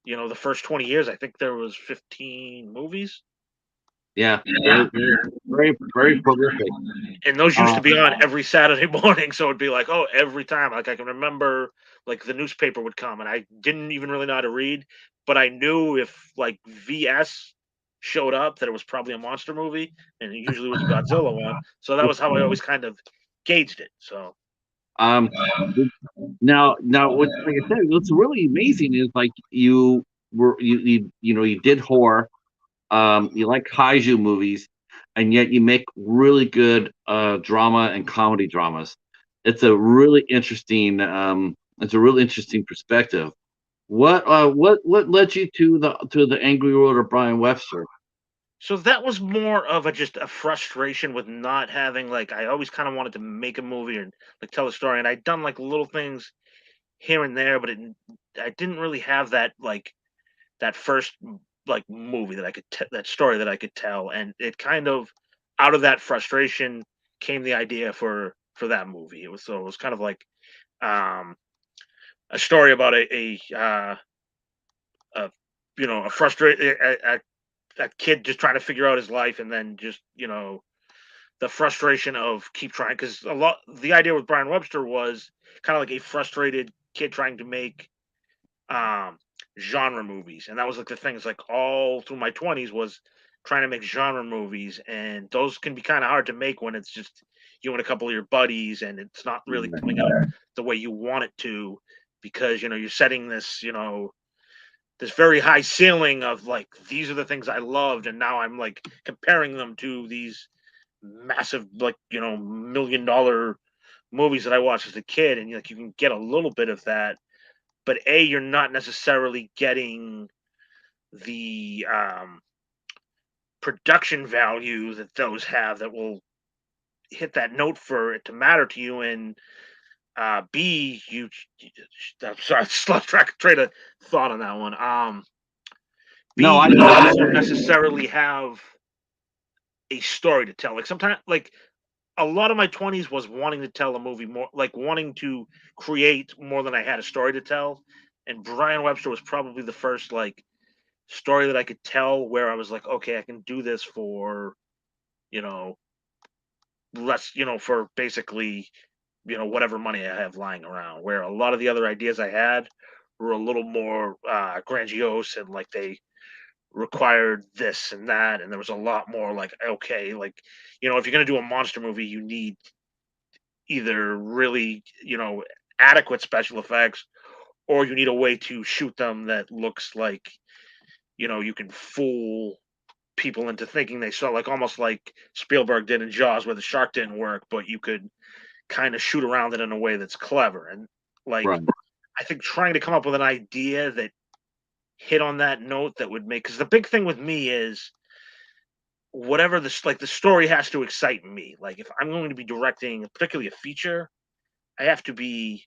the first 20 years, I think there was 15 movies. Yeah, very prolific. And those used to be Um, on every Saturday morning, so it'd be like, oh, every time. Like I can remember, like the newspaper would come, and I didn't even really know how to read, but I knew if like VS showed up that it was probably a monster movie, and it usually was a Godzilla one. So that was how I always kind of gauged it. So um, now, what, like I said, what's really amazing is like you did horror, you like kaiju movies, and yet you make really good drama and comedy dramas. It's a really interesting perspective. What led you to the Angry World of Brian Webster? so that was more of a just a frustration with not having like I always kind of wanted to make a movie or like tell a story, and I'd done like little things here and there, but I didn't really have that like that first like movie that that story that I could tell, and it kind of out of that frustration came the idea for that movie. It was kind of like um a story about a a frustrated a kid just trying to figure out his life, and then just the frustration of keep trying, because a lot the idea with Brian Webster was kind of like a frustrated kid trying to make um genre movies, and that was like the things like all through my 20s was trying to make genre movies, and those can be kind of hard to make when it's just you and a couple of your buddies and it's not really coming out the way you want it to, because you're setting this this very high ceiling of like these are the things I loved, and now I'm like comparing them to these massive like $1 million movies that I watched as a kid, and like you can get a little bit of that, but you're not necessarily getting the production value that those have that will hit that note for it to matter to you, and b I'm sorry, I just lost train of thought on that one. No, B, I you know. don't necessarily have a story to tell. Like sometimes, like a lot of my 20s was wanting to tell a movie more, like wanting to create more than I had a story to tell. And Brian Webster was probably the first like story that I could tell where I was like, okay, I can do this for, you know, less, for basically, whatever money I have lying around. Where a lot of the other ideas I had were a little more grandiose, and like they required this and that, and there was a lot more like, okay, like, if you're going to do a monster movie, you need either really, adequate special effects, or you need a way to shoot them that looks like, you can fool people into thinking they saw, like almost like Spielberg did in Jaws, where the shark didn't work, but you could kind of shoot around it in a way that's clever. And like, Right. I think trying to come up with an idea that hit on that note that would make, because the big thing with me is whatever this like the story has to excite me. Like if I'm going to be directing, particularly a feature, I have to be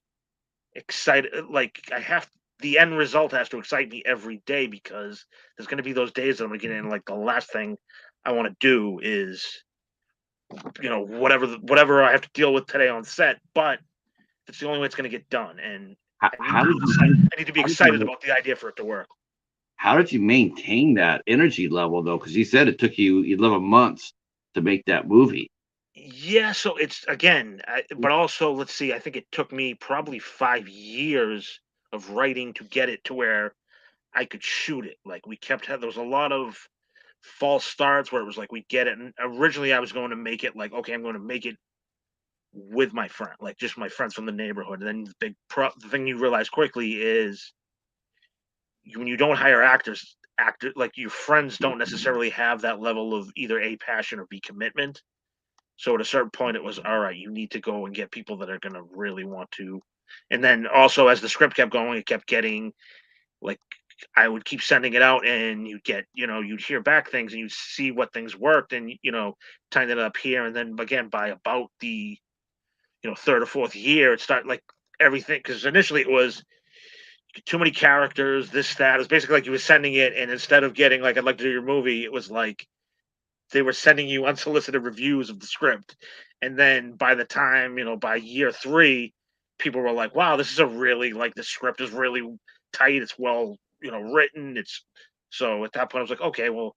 excited. Like I have the end result has to excite me every day, because there's going to be those days that I'm going to get in. Like the last thing I want to do is whatever I have to deal with today on set, but it's the only way it's going to get done, and I need How to did be excited. you I need to be how did excited you about the idea for it to work. how did you maintain that energy level though? Because you said it took you 11 months to make that movie. Yeah, so it's again, but also let's see. I think it took me probably 5 years of writing to get it to where I could shoot it. Like we kept there was a lot of false starts where it was like we get it, and originally I was going to make it like, okay, I'm going to make it with my friend, like just my friends from the neighborhood. And then the thing you realize quickly is when you don't hire actor like your friends don't necessarily have that level of either a passion or b commitment. So at a certain point, it was all right. You need to go and get people that are going to really want to. And then also, as the script kept going, it kept getting like I would keep sending it out, and you'd get you'd hear back things, and you'd see what things worked, and tighten it up here, and then again by about the third or fourth year, it started like everything, because initially it was too many characters, this that. It was basically like you were sending it, and instead of getting like I'd like to do your movie, it was like they were sending you unsolicited reviews of the script. And then by the time, by year three, people were like, wow, this is a really like the script is really tight. It's well, written. It's so at that point I was like, okay, well,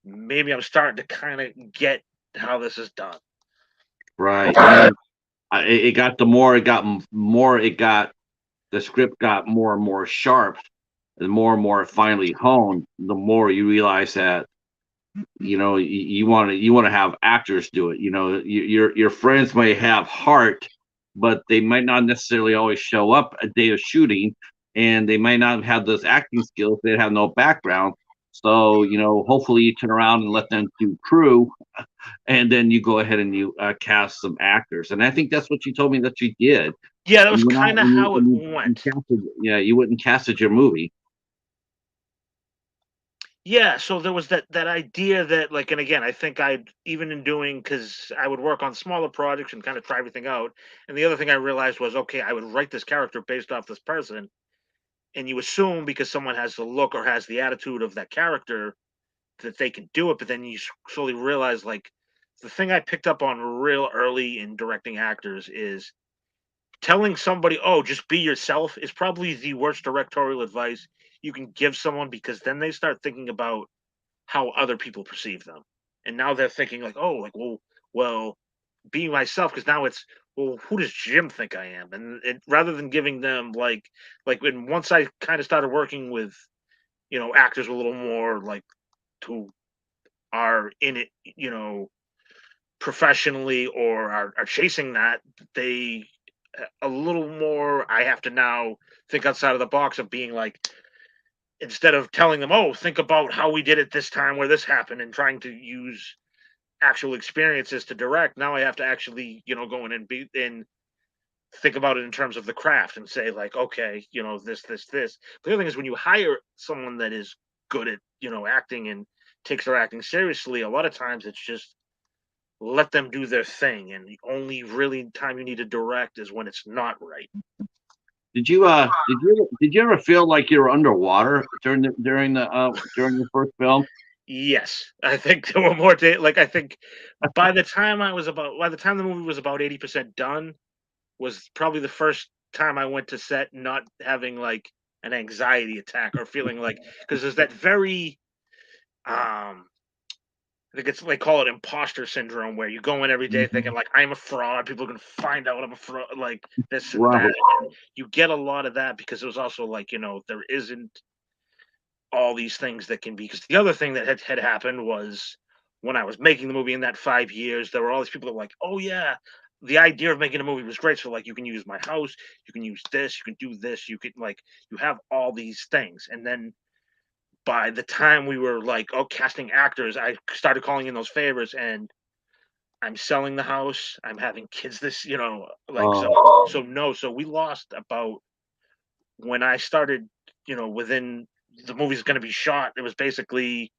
maybe I'm starting to kind of get how this is done. Right. And then it got the more it got more it got the script got more and more sharp, and more finely honed, the more you realize that you want to have actors do it. Your friends may have heart, but they might not necessarily always show up a day of shooting, and they might not have those acting skills. They have no background. So hopefully you turn around and let them do crew, and then you go ahead and you cast some actors. And I think that's what you told me that you did. Yeah, that was You went out kind of and how it you went. casted. Yeah, you went and casted your movie. Yeah, so there was that idea that, like, and again, I think I'd even in doing, because I would work on smaller projects and kind of try everything out. And the other thing I realized was, okay, I would write this character based off this person, and you assume because someone has the look or has the attitude of that character that they can do it, but then you slowly realize, like, the thing I picked up on real early in directing actors is telling somebody, "Oh, just be yourself," is probably the worst directorial advice you can give someone, because then they start thinking about how other people perceive them. And now they're thinking like, "Oh, like, well, be myself," because now it's, well, who does Jim think I am? And rather than giving them like when once I kind of started working with, actors a little more like who are in it, professionally, or are chasing that, they a little more, I have to now think outside of the box of being like, instead of telling them, "Oh, think about how we did it this time where this happened," and trying to use actual experiences to direct. Now I have to actually, go in and be and think about it in terms of the craft and say like, okay, this. The other thing is, when you hire someone that is good at, acting and takes their acting seriously, a lot of times it's just let them do their thing, and the only really time you need to direct is when it's not right. Did you ever feel like you were underwater during the first film? Yes, I think there were more like, I think by the time the movie was about 80% done, was probably the first time I went to set not having like an anxiety attack, or feeling like, because there's that very um I think it's, they call it imposter syndrome, where you go in every day thinking Mhm. like, I'm a fraud, people are gonna find out I'm a fraud, like this and that. Right. And you get a lot of that because it was also like, there isn't all these things that can be, because the other thing that had happened was, when I was making the movie in that 5 years, there were all these people that were like, "Oh yeah, the idea of making a movie was great. So like, you can use my house, you can use this, you can do this, you can like, you have all these things." And then by the time we were like, oh, casting actors, I started calling in those favors, and I'm selling the house. I'm having kids. This, like, so Oh, so no. So we lost about, when I started, within the movie's going to be shot. It was basically,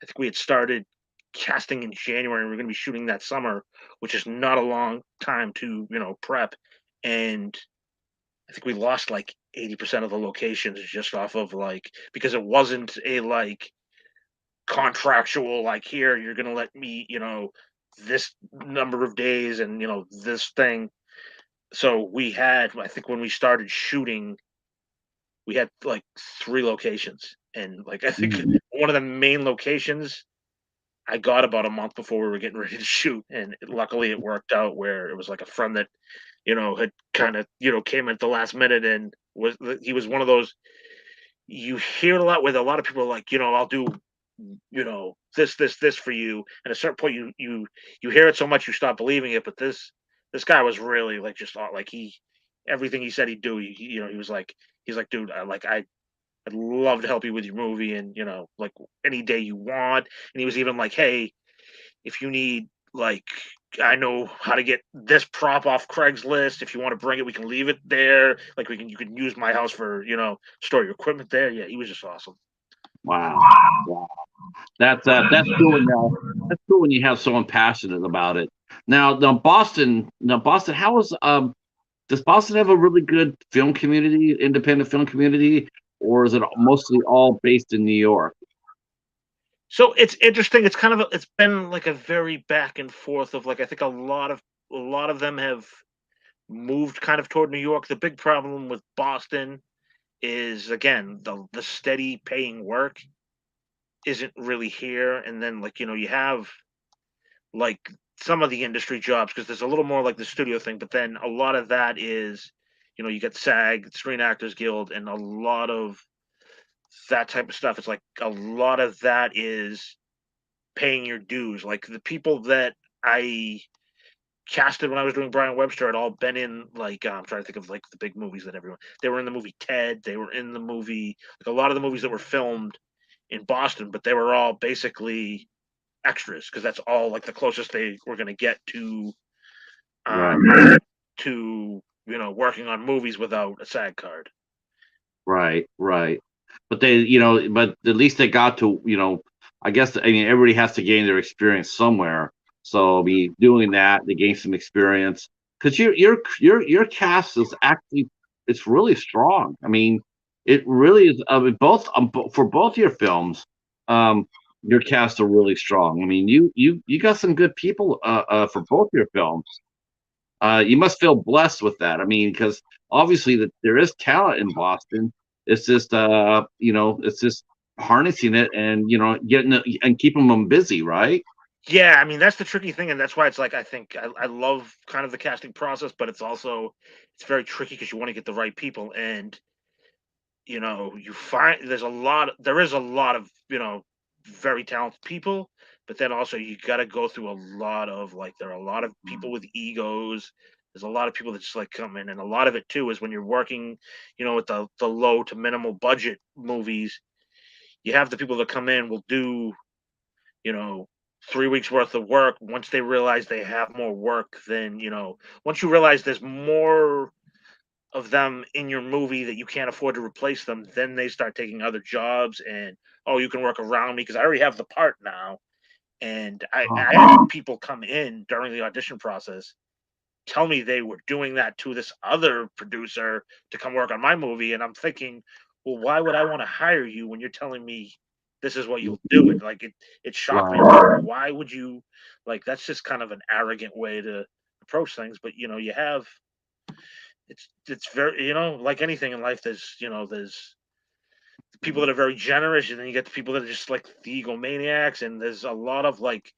I think we had started casting in January, and we're going to be shooting that summer, which is not a long time to, prep. And I think we lost like 80% of the locations just off of like, because it wasn't a like contractual, like, here, you're going to let me, this number of days and, this thing. So we had, I think when we started shooting, we had like 3 locations. And like, I think mm, one of the main locations I got about a month before we were getting ready to shoot, and luckily it worked out where it was like a friend that, had kind of, came at the last minute, and he was one of those, you hear it a lot, where a lot of people are like, I'll do, this for you. And at a certain point, you hear it so much you stop believing it. But this guy was really like, just like, everything he said he'd do. He was like, he's like, dude, I'd love to help you with your movie, and like, any day you want. And he was even like, hey, if you need, like, I know how to get this prop off Craigslist. If you want to bring it, we can leave it there. Like, you can use my house for, store your equipment there. Yeah, he was just awesome. wow. Wow. That's cool when that's cool when you have someone passionate about it. Now Boston, how is does Boston have a really good film community, independent film community, or is it mostly all based in New York? So it's interesting. It's been like a very back and forth of like, I think a lot of them have moved kind of toward New York. The big problem with Boston is, again, the steady paying work. isn't really here. And then like you have like some of the industry jobs because there's a little more like the studio thing, but then a lot of that is you get SAG, Screen Actors Guild, and a lot of that type of stuff. It's like a lot of that is paying your dues. Like the people that I casted when I was doing Brian Webster had all been in like I'm trying to think of like the big movies that everyone they were in the movie Ted, they were in the movie like a lot of the movies that were filmed in Boston, but they were all basically extras because that's all like the closest they were going to get Right. to working on movies without a SAG card. Right. Right. But but at least they got to, I guess, I mean, everybody has to gain their experience somewhere. So, I mean, doing that, they gain some experience because your cast is actually, it's really strong. I mean, it really is. I mean, for both your films, um, your cast are really strong. I mean, you got some good people for both your films. You must feel blessed with that. I mean, because obviously that there is talent in Boston. It's just it's just harnessing it and getting it and keeping them busy, right? Yeah, I mean that's the tricky thing, and that's why it's like I think I love kind of the casting process, but it's very tricky because you want to get the right people, and you find there is a lot of very talented people, but then also you got to go through a lot of like there are a lot of people with egos. There's a lot of people that just like come in, and a lot of it too is when you're working, with the low to minimal budget movies, you have the people that come in will do you know 3 weeks worth of work. Once they realize they have more work, then once you realize there's more of them in your movie that you can't afford to replace them, then they start taking other jobs and oh, you can work around me because I already have the part now. And I had people come in during the audition process tell me they were doing that to this other producer to come work on my movie, and I'm thinking, well, why would I want to hire you when you're telling me this is what you'll do? And like it shocked me. Right. Like, why would you like that's just kind of an arrogant way to approach things. But you have it's very like anything in life there's people that are very generous and then you get the people that are just like the egomaniacs, and there's a lot of like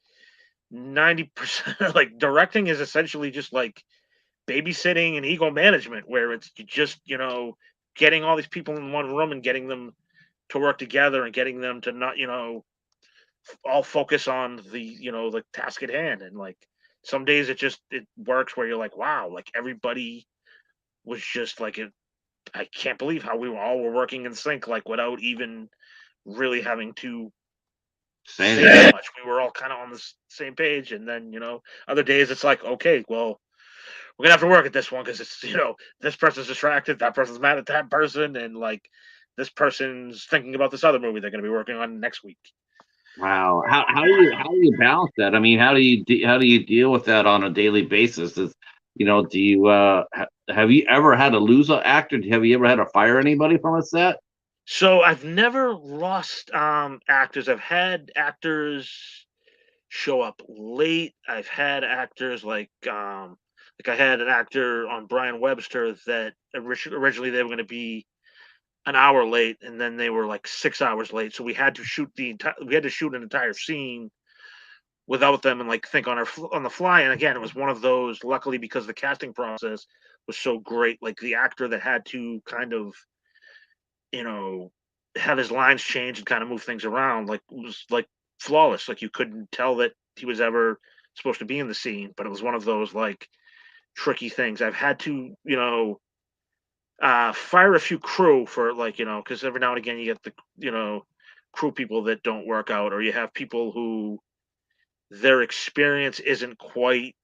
90% like directing is essentially just like babysitting and ego management where it's just getting all these people in one room and getting them to work together and getting them to not all focus on the task at hand. And like some days it works where you're like wow, like everybody was just like I can't believe how we were working in sync, like without even really having to Saying say it. that much. We were all kind of on the same page. And then, other days it's like, okay, well, we're gonna have to work at this one because it's this person's distracted, that person's mad at that person, and like this person's thinking about this other movie they're gonna be working on next week. Wow. How do you balance that? I mean, how do you deal with that on a daily basis? Do you have you ever had to lose an actor? Have you ever had to fire anybody from a set? So I've never lost actors. I've had actors show up late. I've had actors like I had an actor on Brian Webster that originally they were going to be an hour late, and then they were like 6 hours late. So we had to shoot an entire scene without them and like think on the fly. And again, it was one of those. Luckily, because the casting process was so great, like the actor that had to kind of you know have his lines change and kind of move things around like was like flawless. Like you couldn't tell that he was ever supposed to be in the scene, but it was one of those like tricky things. I've had to, fire a few crew for like, because every now and again you get the, crew people that don't work out, or you have people who their experience isn't quite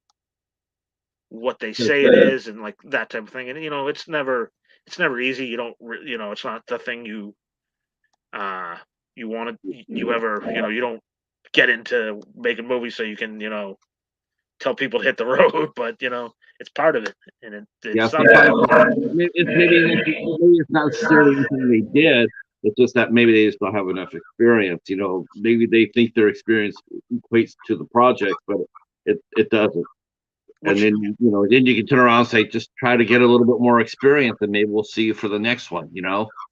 what they say it is, and like that type of thing. And it's never easy. You don't, it's not the thing uh, you want to, you ever, you don't get into making movies so you can, tell people to hit the road, but it's part of it, and it's Yeah, sometimes. sometimes maybe it's not necessarily anything they did. It's just that maybe they just don't have enough experience. Maybe they think their experience equates to the project, but it doesn't. And which then, then you can turn around and say, just try to get a little bit more experience, and maybe we'll see you for the next one,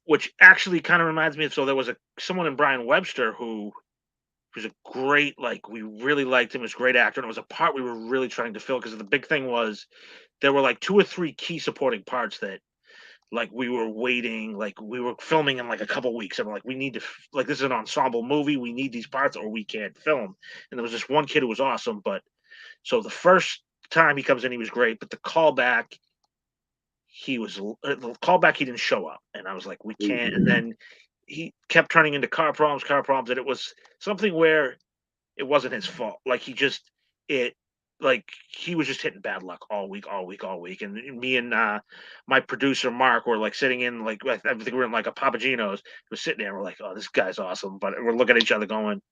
which actually kind of reminds me of, so there was someone in Brian Webster who was a great, like, we really liked him, was a great actor, and it was a part we were really trying to fill, because the big thing was there were like 2 or 3 key supporting parts that, like, we were waiting, like, we were filming in like a couple weeks, and we're like, we need to like, this is an ensemble movie, we need these parts or we can't film. And there was this one kid who was awesome, but so the first time he comes in, he was great, but the callback, the callback, he didn't show up, and I was like, we can't. And then he kept turning into car problems, and it was something where it wasn't his fault. Like, it like he was just hitting bad luck all week, all week, all week. And me and my producer Mark were like sitting in, like, I think we were in like a Papagino's. We're sitting there, we're like, oh, this guy's awesome, but we're looking at each other going,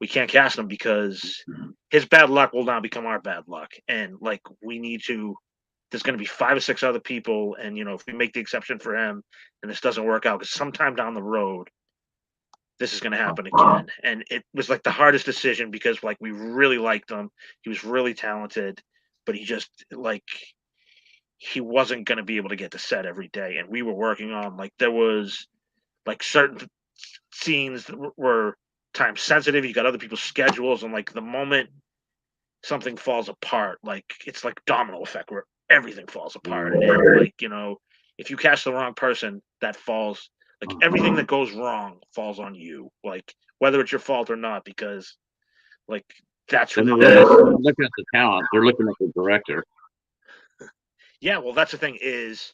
we can't cast him because his bad luck will now become our bad luck, and like, we need to. There's going to be 5 or 6 other people, and if we make the exception for him, and this doesn't work out, because sometime down the road, this is going to happen again. And it was like the hardest decision, because like, we really liked him, he was really talented, but he just, like, he wasn't going to be able to get to set every day, and we were working on, like, there was like certain scenes that were time sensitive, you got other people's schedules, and like, the moment something falls apart, like, it's like domino effect where everything falls apart. And like, if you cast the wrong person, that falls, like, everything that goes wrong falls on you, like, whether it's your fault or not, because like, that's who They're they not looking at the talent; they're looking at the director. Yeah, well, that's the thing, is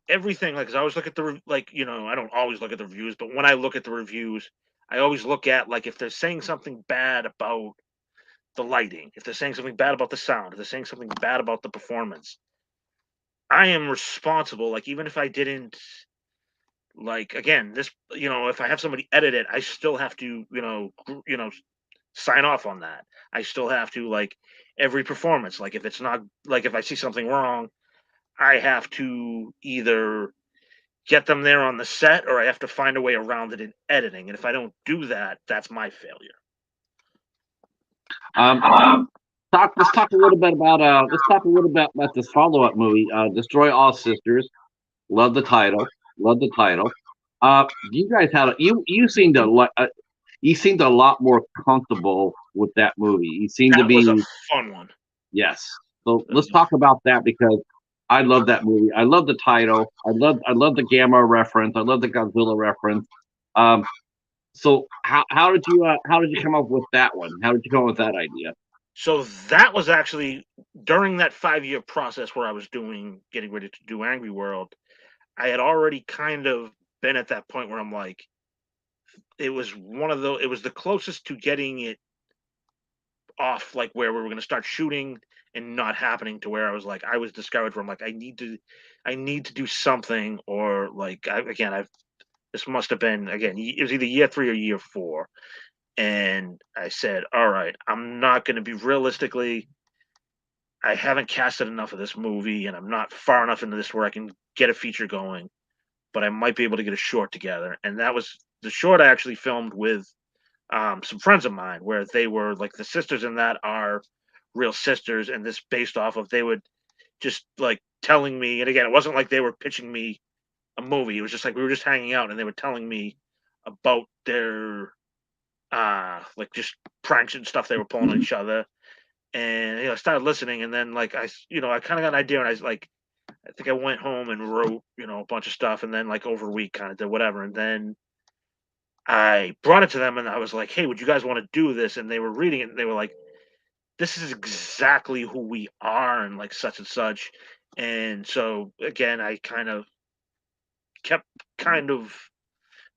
everything, like, 'cause I always look at I don't always look at the reviews, but when I look at the reviews, I always look at, like, if they're saying something bad about the lighting, if they're saying something bad about the sound, if they're saying something bad about the performance, I am responsible. Like, even if I didn't, like, again, this, if I have somebody edit it, I still have to, sign off on that. I still have to, like, every performance. Like, if it's not, like, if I see something wrong, I have to either get them there on the set, or I have to find a way around it in editing. And if I don't do that, that's my failure. Um, let's talk a little bit about this follow-up movie, Destroy All Sisters. Love the title. Love the title. You guys had you seemed a lot more comfortable with that movie. You seemed to That was a be. fun one. Yes. So let's talk about that, because I love that movie. I love the title. I love the Gamma reference. I love the Godzilla reference. So how did you come up with that one? How did you come up with that idea? So that was actually during that 5-year process where I was getting ready to do Angry World. I had already kind of been at that point where I'm like, it was it was the closest to getting it off, like, where we were going to start shooting and not happening, to where I was like, I was discouraged, where I'm like, I need to do something, or like, this must have been, again, it was either year 3 or year 4. And I said, all right, I'm not going to be, realistically, I haven't casted enough of this movie, and I'm not far enough into this where I can get a feature going, but I might be able to get a short together. And that was the short I actually filmed with some friends of mine, where they were like, the sisters in that are real sisters, and this based off of, they would just like telling me, and again, it wasn't like they were pitching me a movie. It was just like we were just hanging out, and they were telling me about their like, just pranks and stuff they were pulling on each other. And I started listening, and then like, I kind of got an idea, and I was like, I think I went home and wrote, a bunch of stuff, and then like over a week kind of did whatever. And then I brought it to them, and I was like, hey, would you guys want to do this? And they were reading it, and they were like, this is exactly who we are, and like, such and such. And so again, I kind of kept kind of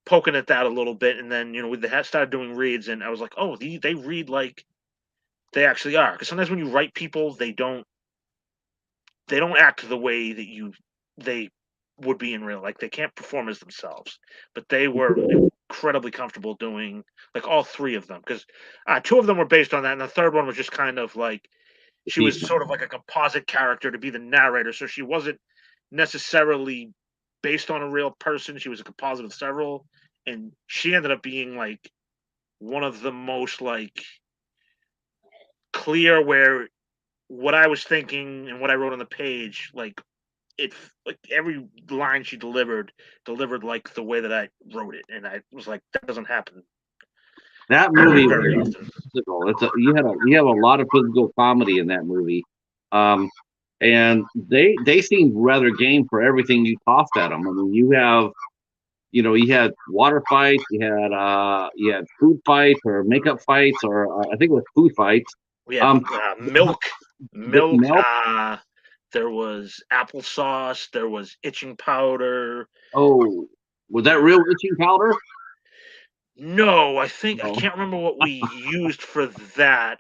poking at that a little bit. And then, we started doing reads, and I was like, oh, they read like they actually are. Because sometimes when you write people, they don't act the way that they would be in real, like, they can't perform as themselves. But they were incredibly comfortable doing, like, all 3 of them, because 2 of them were based on that, and the third one was just kind of like, she was sort of like a composite character to be the narrator, so she wasn't necessarily based on a real person. She was a composite of several, and she ended up being like one of the most, like, clear, where what I was thinking and what I wrote on the page, like it, like every line she delivered like the way that I wrote it, and I was like, that doesn't happen That very movie very was often. physical. You have a lot of physical comedy in that movie, um, and they seemed rather game for everything you tossed at them. I mean, you had water fights, you had food fights or makeup fights, or I think it was food fights. We had Um, milk, the milk. milk. There was applesauce. There was itching powder. Oh, was that real itching powder? No, I think I No. can't remember what we used for that.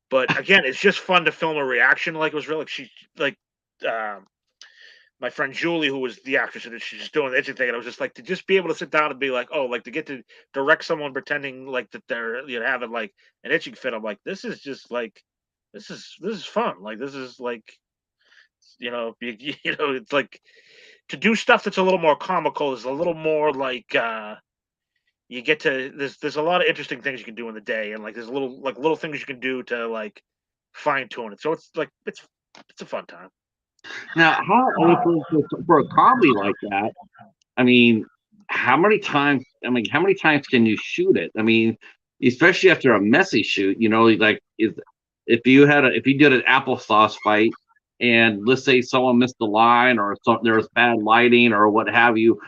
But again, it's just fun to film a reaction like it was real. Like like, um, my friend Julie, who was the actress, and she's just doing the itching thing, and I was just like to just be able to sit down and be like, oh, like to get to direct someone pretending like that they're having like an itching fit. I'm like, this is just like, this is fun. Like this is like it's like to do stuff that's a little more comical is a little more like you get to there's a lot of interesting things you can do in the day, and like there's little things you can do to like fine tune it. So it's like it's a fun time. Now, I mean, for a comedy like that, I mean, how many times? I mean, how many times can you shoot it? I mean, especially after a messy shoot, like if you did an applesauce fight, and let's say someone missed the line or there was bad lighting or what have you,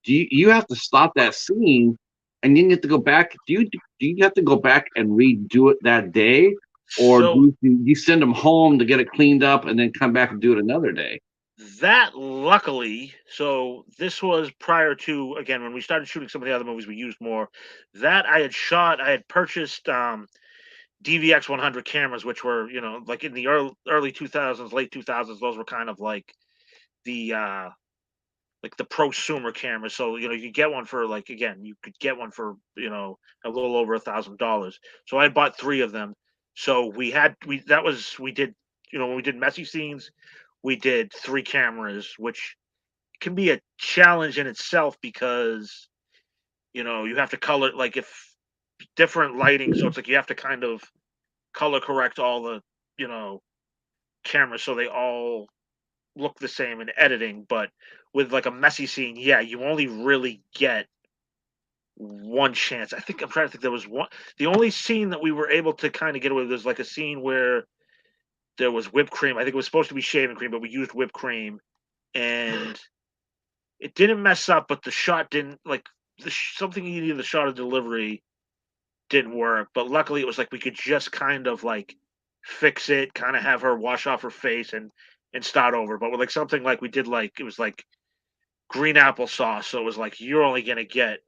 you have to stop that scene, and then you have to go back? Do you have to go back and redo it that day, or So do you send them home to get it cleaned up and then come back and do it another day? that luckily, so this was prior to again when we started shooting some of the other movies we used more. That I had purchased DVX 100 cameras, which were like in the early 2000s, late 2000s. Those were kind of the like the prosumer cameras. So you could get one for like again, you could get one for a little over $1,000. So I bought three of them. So we that was we did when we did messy scenes, we did three cameras, which can be a challenge in itself because you have to color like if different lighting. So it's like you have to kind of color correct all the you know cameras so they all look the same in editing. But with like a messy scene, yeah, you only really get one chance. I think I'm trying to think. There was one. The only scene that we were able to kind of get away with was like a scene where there was whipped cream. I think it was supposed to be shaving cream, but we used whipped cream, and it didn't mess up. But the shot didn't like something in the shot of delivery didn't work. But luckily, it was like we could just kind of like fix it, kind of have her wash off her face and start over. But with like something like we did, like it was like green apple sauce, so it was like you're only gonna get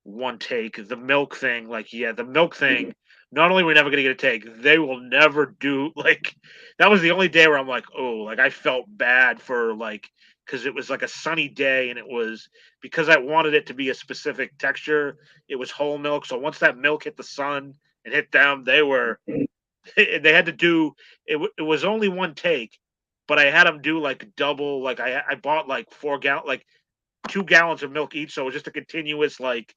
one take. The milk thing, like yeah, the milk thing. Not only are we never gonna get a take, they will never do like that was the only day where I'm like, oh, like I felt bad for like because it was like a sunny day and it was because I wanted it to be a specific texture. It was whole milk, so once that milk hit the sun and hit them, they had to do it. It was only one take, but I had them do like double. Like I bought like 4 gallon, like 2 gallons of milk each, so it was just a continuous like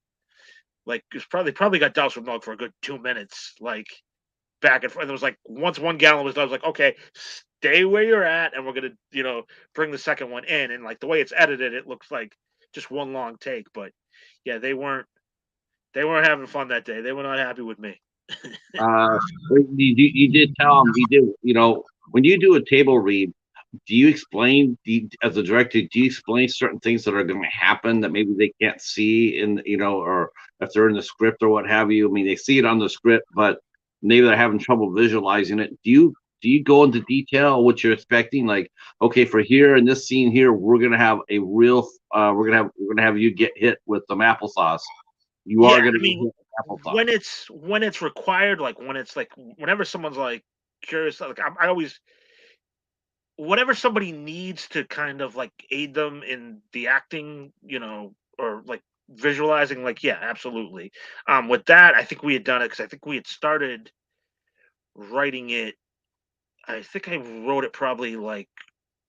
it's probably got doused with milk for a good 2 minutes, like back and forth. And it was like once 1 gallon was done, I was like, okay, stay where you're at, and we're gonna bring the second one in. And like the way it's edited, it looks like just one long take. But yeah, they weren't having fun that day. They were not happy with me. Uh, you did tell him, when you do a table read, do you explain, as a director, do you explain certain things that are going to happen that maybe they can't see or if they're in the script or what have you? I mean, they see it on the script, but maybe they're having trouble visualizing it. Do you go into detail what you're expecting? Like, okay, for here in this scene here, we're gonna have a real, we're gonna have you get hit with some applesauce. You Yeah, are gonna I get mean, hit with applesauce. when it's required, like when it's like whenever someone's like curious, like I always whatever somebody needs to kind of like aid them in the acting, or like visualizing, like yeah, absolutely. With that, I think we had done it because I think we had started writing it. I think I wrote it probably like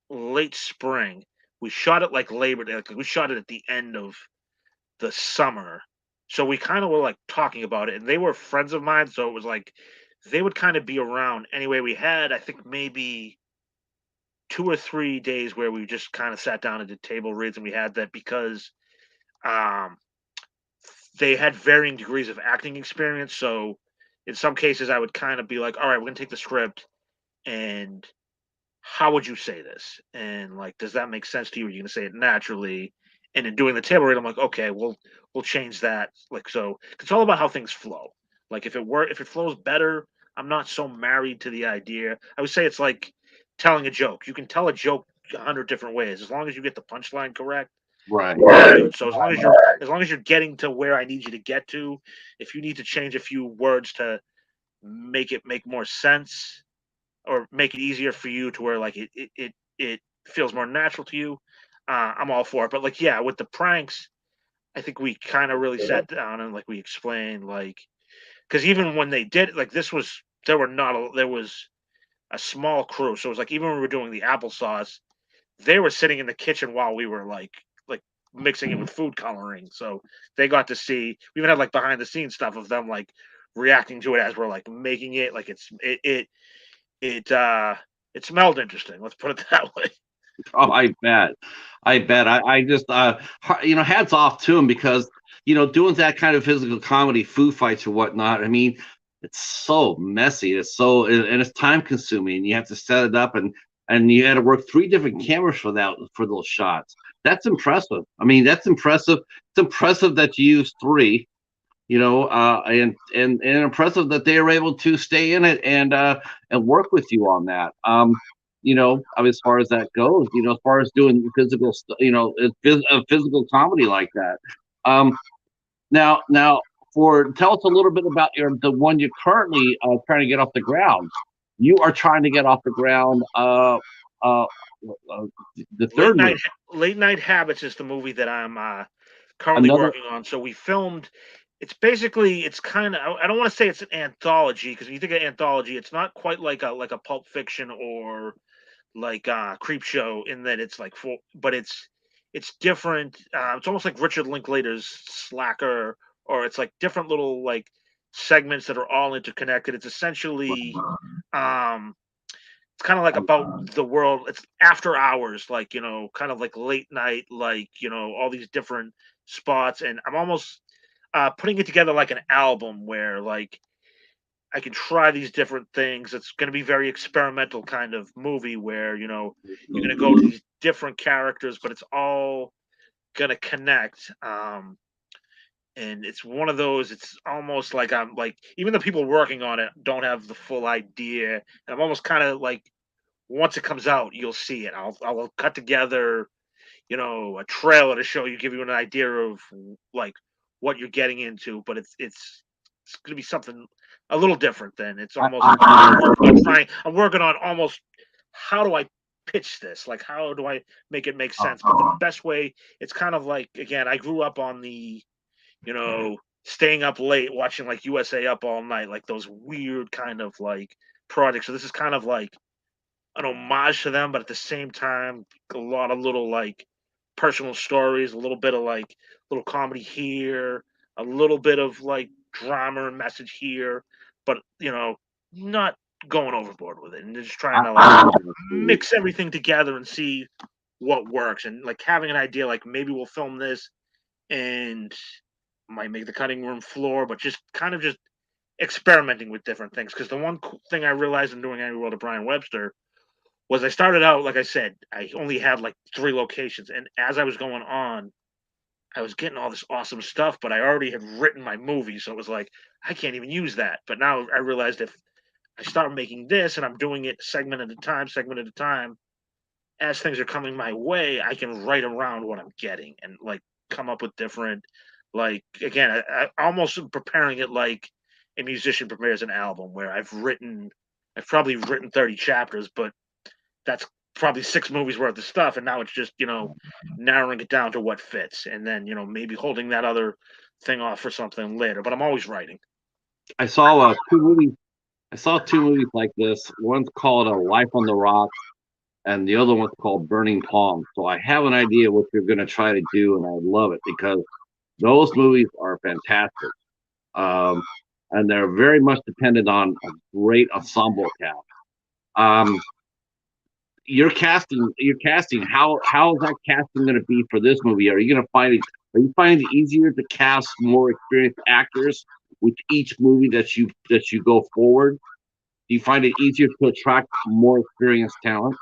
late spring. We shot it like Labor Day. Like we shot it at the end of the summer. So we kind of were like talking about it, and they were friends of mine. So it was like they would kind of be around anyway. We had, I think, maybe 2 or 3 days where we just kind of sat down and did table reads, and we had that because um, they had varying degrees of acting experience. So in some cases, I would kind of be like, "All right, we're gonna take the script, and how would you say this? And like, does that make sense to you? Are you gonna say it naturally?" And in doing the table read, I'm like, "Okay, we'll change that." Like, so it's all about how things flow. Like, if it flows better, I'm not so married to the idea. I would say it's like telling a joke. You can tell a joke 100 different ways as long as you get the punchline correct. Right. Good. So as long as you're getting to where I need you to get to, if you need to change a few words to make it make more sense or make it easier for you to where like it feels more natural to you, I'm all for it. But like yeah, with the pranks, I think we kind of really sat down and like we explained like because even when they did like this was there was a small crew, so it was like even when we were doing the applesauce, they were sitting in the kitchen while we were like mixing it with food coloring. So they got to see. We even had like behind the scenes stuff of them like reacting to it as we're like making it. Like it smelled interesting. Let's put it that way. Oh, I bet. I bet. I just, hats off to him because, doing that kind of physical comedy, food fights or whatnot. I mean, it's so messy. And it's time consuming. You have to set it up and you had to work 3 different cameras for those shots. That's impressive. I mean, that's impressive. It's impressive that you used 3, and impressive that they were able to stay in it and work with you on that. I mean, as far as that goes, as far as doing physical, a physical comedy like that. Um, now, tell us a little bit about the one you're currently trying to get off the ground. You are trying to get off the ground. Uh, the Late third night movie, Late Night Habits is the movie that I'm currently another. working on. So we filmed. It's kind of. I don't want to say it's an anthology because when you think of anthology, it's not quite like a Pulp Fiction or like Creep Show in that it's like full, but it's different. It's almost like Richard Linklater's Slacker, or it's like different little like segments that are all interconnected. It's essentially um it's kind of like about the world. It's after hours, like kind of like late night, like all these different spots, and I'm almost putting it together like an album where like I can try these different things. It's going to be very experimental kind of movie where you're going to go to these different characters, but it's all going to connect. And it's one of those. It's almost like I'm like even the people working on it don't have the full idea, and I'm almost kind of like once it comes out, you'll see it. I'll cut together, a trailer to show you, give you an idea of like what you're getting into. But it's going to be something a little different. Then it's almost I'm working on almost how do I pitch this? Like how do I make it make sense? But the best way, it's kind of like again, I grew up on the staying up late watching like USA Up All Night, like those weird kind of like projects. So this is kind of like an homage to them, but at the same time, a lot of little like personal stories, a little bit of like little comedy here, a little bit of like drama and message here, but not going overboard with it and just trying to like mix everything together and see what works and like having an idea like maybe we'll film this and might make the cutting room floor, but just kind of just experimenting with different things. Because the one thing I realized in doing Angry World of Brian Webster was I started out, like I said, I only had like 3 locations. And as I was going on, I was getting all this awesome stuff, but I already had written my movie. So it was like, I can't even use that. But now I realized if I start making this and I'm doing it segment at a time, as things are coming my way, I can write around what I'm getting and like come up with different, like, again, I almost am preparing it like a musician prepares an album where I've probably written 30 chapters, but that's probably 6 movies worth of stuff, and now it's just narrowing it down to what fits, and then maybe holding that other thing off for something later. But I'm always writing. I saw 2 movies. I saw 2 movies like this. One's called Life on the Rocks, and the other one's called Burning Palm. So I have an idea what you're going to try to do, and I love it because those movies are fantastic. Um, and they're very much dependent on a great ensemble cast. Um, you're casting. How is that casting going to be for this movie? Are you finding it easier to cast more experienced actors with each movie that you go forward? Do you find it easier to attract more experienced talent?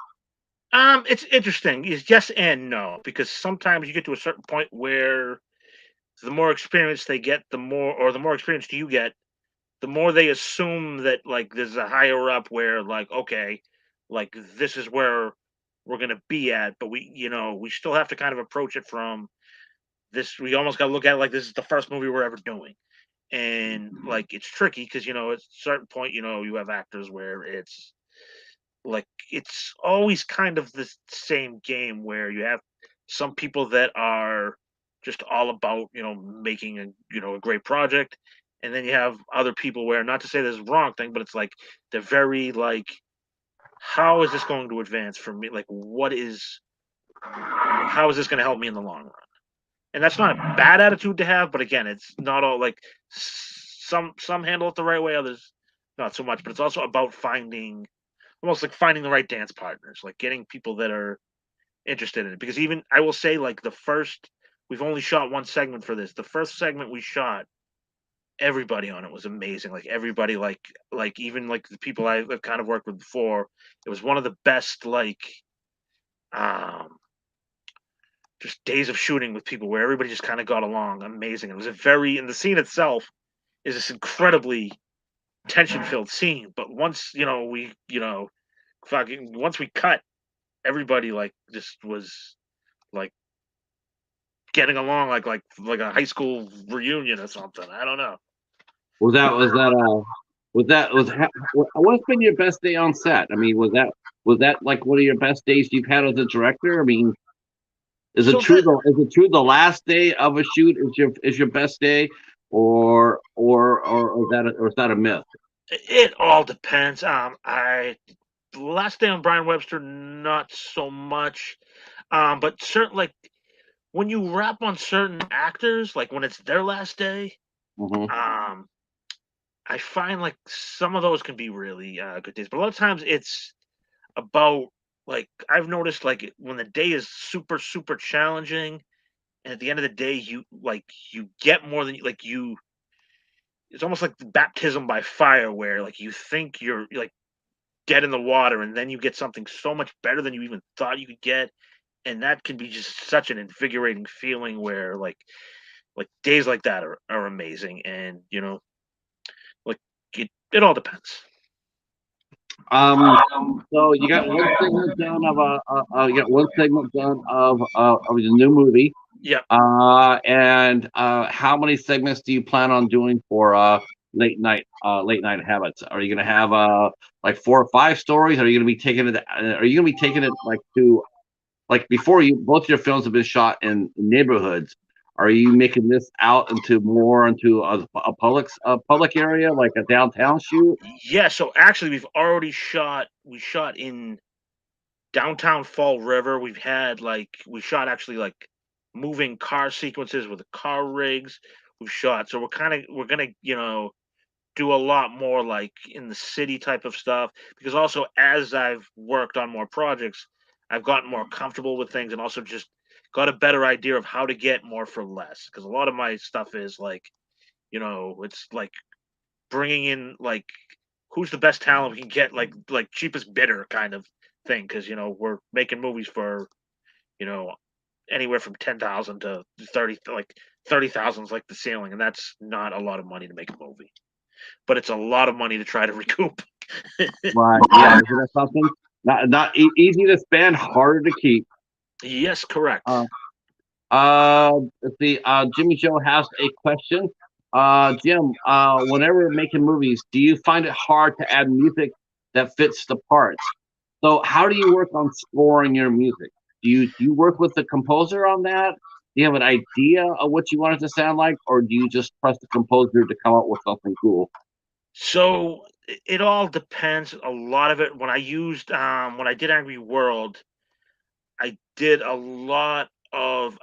It's interesting. Is yes and no, because sometimes you get to a certain point where the more experience they get, the more experience you get, the more they assume that like there's a higher up where like okay, like this is where we're gonna be at, but we still have to kind of approach it from this. We almost got to look at it like this is the first movie we're ever doing, and like it's tricky because at a certain point, you have actors where it's like it's always kind of the same game where you have some people that are just all about making a great project, and then you have other people where, not to say this is the wrong thing, but it's like they're very like, how is this going to advance for me, like how is this going to help me in the long run? And that's not a bad attitude to have, but again, it's not all like some handle it the right way, others not so much, but it's also about finding, almost like finding the right dance partners, like getting people that are interested in it. Because even I will say, like we've only shot one segment for this. The first segment we shot, everybody on it was amazing. Like everybody, like even like the people I've kind of worked with before, it was one of the best um just days of shooting with people where everybody just kind of got along. Amazing. It was and the scene itself is this incredibly tension filled scene. But once we fucking once we cut, everybody like just was like getting along like a high school reunion or something. I don't know. What's been your best day on set? I mean, was that like one of your best days you've had as a director? I mean, is it So true that though? Is it true the last day of a shoot is your best day, or is that a myth? it all depends. I last day on Brian Webster, not so much. But certain like when you rap on certain actors, like when it's their last day, Hmm. um, I find like some of those can be really good days. But a lot of times it's about like I've noticed like when the day is super super challenging, and at the end of the day you get more than like you. It's almost like baptism by fire, where like you think you're like dead in the water, and then you get something so much better than you even thought you could get, and that can be just such an invigorating feeling. Where like days like that are amazing, and like it all depends. Um, so you got one segment done you got one segment done of the new movie. Yeah. And how many segments do you plan on doing for late night habits? Are you gonna have like 4 or 5 stories? Are you gonna be taking it like to like before you both your films have been shot in neighborhoods? Are you making this out into a public area like a downtown shoot? Yeah, so actually we shot in downtown Fall River. We shot actually like moving car sequences with the car rigs. We've shot, so we're gonna, do a lot more like in the city type of stuff, because also as I've worked on more projects, I've gotten more comfortable with things, and also just got a better idea of how to get more for less, because a lot of my stuff is like, it's like bringing in like who's the best talent we can get, like cheapest bidder kind of thing, because we're making movies for you know anywhere from 10,000 to 30,000 is like the ceiling, and that's not a lot of money to make a movie, but it's a lot of money to try to recoup. Right. Yeah. Isn't that something? Not easy to spend, harder to keep. Yes, correct. Uh, let's see. Jimmy Joe has a question. Jim, whenever making movies, do you find it hard to add music that fits the parts? So, how do you work on scoring your music? Do you work with the composer on that? Do you have an idea of what you want it to sound like, or do you just trust the composer to come up with something cool? So it all depends. A lot of it, when I did Angry World, I did a lot of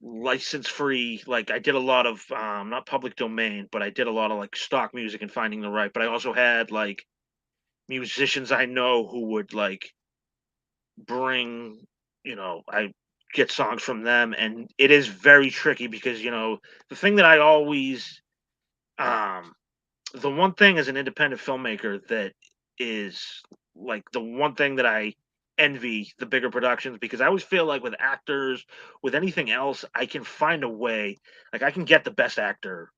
license free. Like I did a lot of not public domain, but I did a lot of like stock music and finding the right. But I also had like musicians I know who would like bring, I get songs from them, and it is very tricky because the thing that I always um the one thing as an independent filmmaker that is like the one thing that I envy the bigger productions, because I always feel like with actors, with anything else, I can find a way, like I can get the best actor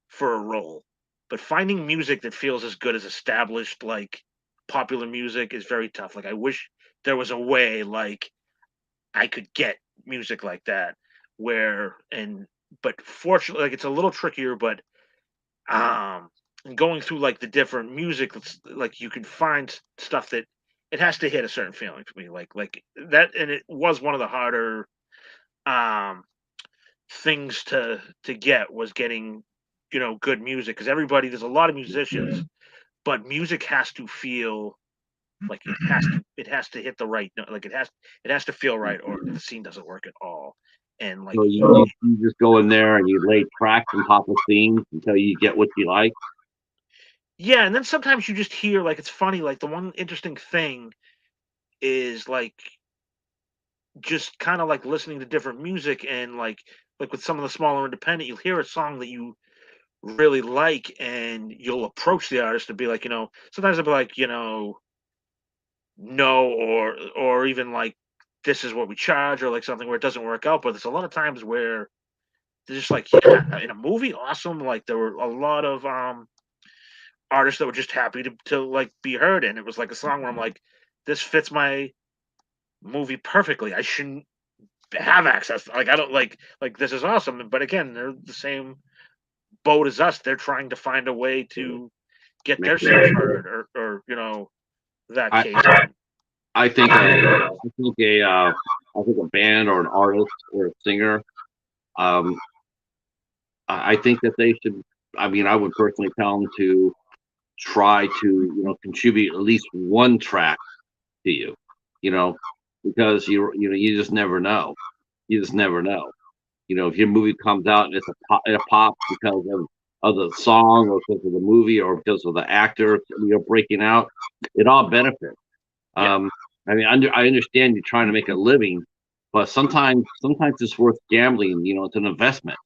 for a role, but finding music that feels as good as established like popular music is very tough. Like I wish there was a way like I could get music like that where and but fortunately like it's a little trickier, but um and going through like the different music, like you can find stuff that it has to hit a certain feeling for me, like that, and it was one of the harder um things to get was getting good music, because everybody, there's a lot of musicians, but music has to feel like it has to hit the right note, like it has to feel right, or the scene doesn't work at all. And like So you just go in there and you lay tracks on top of scenes until you get what you like. yeah, and then sometimes you just hear, like, it's funny, like the one interesting thing is like just kind of like listening to different music, and like with some of the smaller independent, you'll hear a song that you really like, and you'll approach the artist to be like, sometimes they'll be like, no, or even like this is what we charge, or like something where it doesn't work out. But there's a lot of times where they're just like, yeah, in a movie, awesome. Like there were a lot of artists that were just happy to like be heard, and it was like a song where I'm like, this fits my movie perfectly. I shouldn't have access. Like I don't like this is awesome. But again, they're the same boat as us. They're trying to find a way to get Make their stuff it. heard, or that I case. I think I think a band or an artist or a singer. Um, I think that they should. I mean, I would personally tell them to try to contribute at least one track to you. You know, because you just never know. You just never know. If your movie comes out and it pops because of the song or because of the movie or because of the actor breaking out, it all benefits. Yeah, Um, I mean, I understand you're trying to make a living, but sometimes it's worth gambling. It's an investment.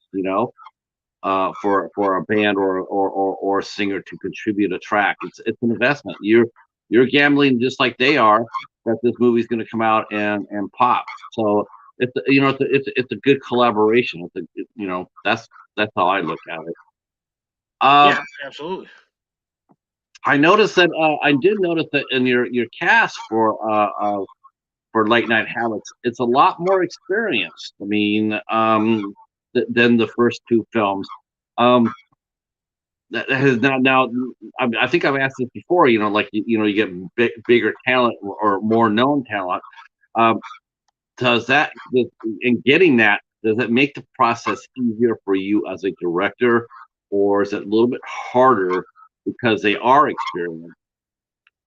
For a band or a singer to contribute a track, it's an investment. You're gambling just like they are that this movie's going to come out and pop. So it's a good collaboration. That's how I look at it. Uh, yeah, absolutely. I did notice that in your cast for Late Night Habits, it's a lot more experienced. I mean, than the first two films. Um, that has now. I think I've asked this before. Like you get bigger talent or more known talent. Um, does that in getting that, does it make the process easier for you as a director, or is it a little bit harder because they are experienced?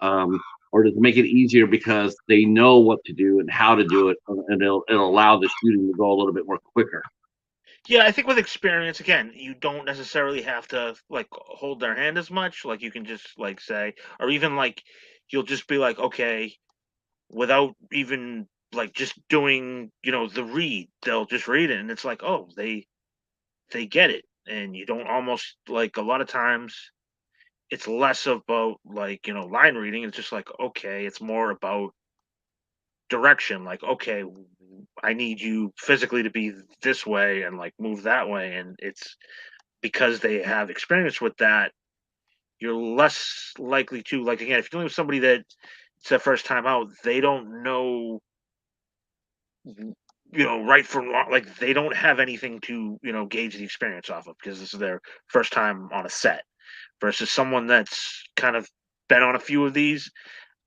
Or does it make it easier because they know what to do and how to do it, and it'll allow the shooting to go a little bit more quicker? Yeah, I think with experience, again, you don't necessarily have to like hold their hand as much. Like you can just like say, or even like you'll just be like, okay, without even like just doing, the read, they'll just read it, and it's like, oh, they get it, and you don't almost like a lot of times it's less about like line reading. It's just like, okay, it's more about direction. Like, okay, I need you physically to be this way and like move that way, and it's because they have experience with that, you're less likely to like, again, if you're dealing with somebody that it's their first time out, they don't know, right from wrong. Like they don't have anything to, gauge the experience off of, because this is their first time on a set, versus someone that's kind of been on a few of these.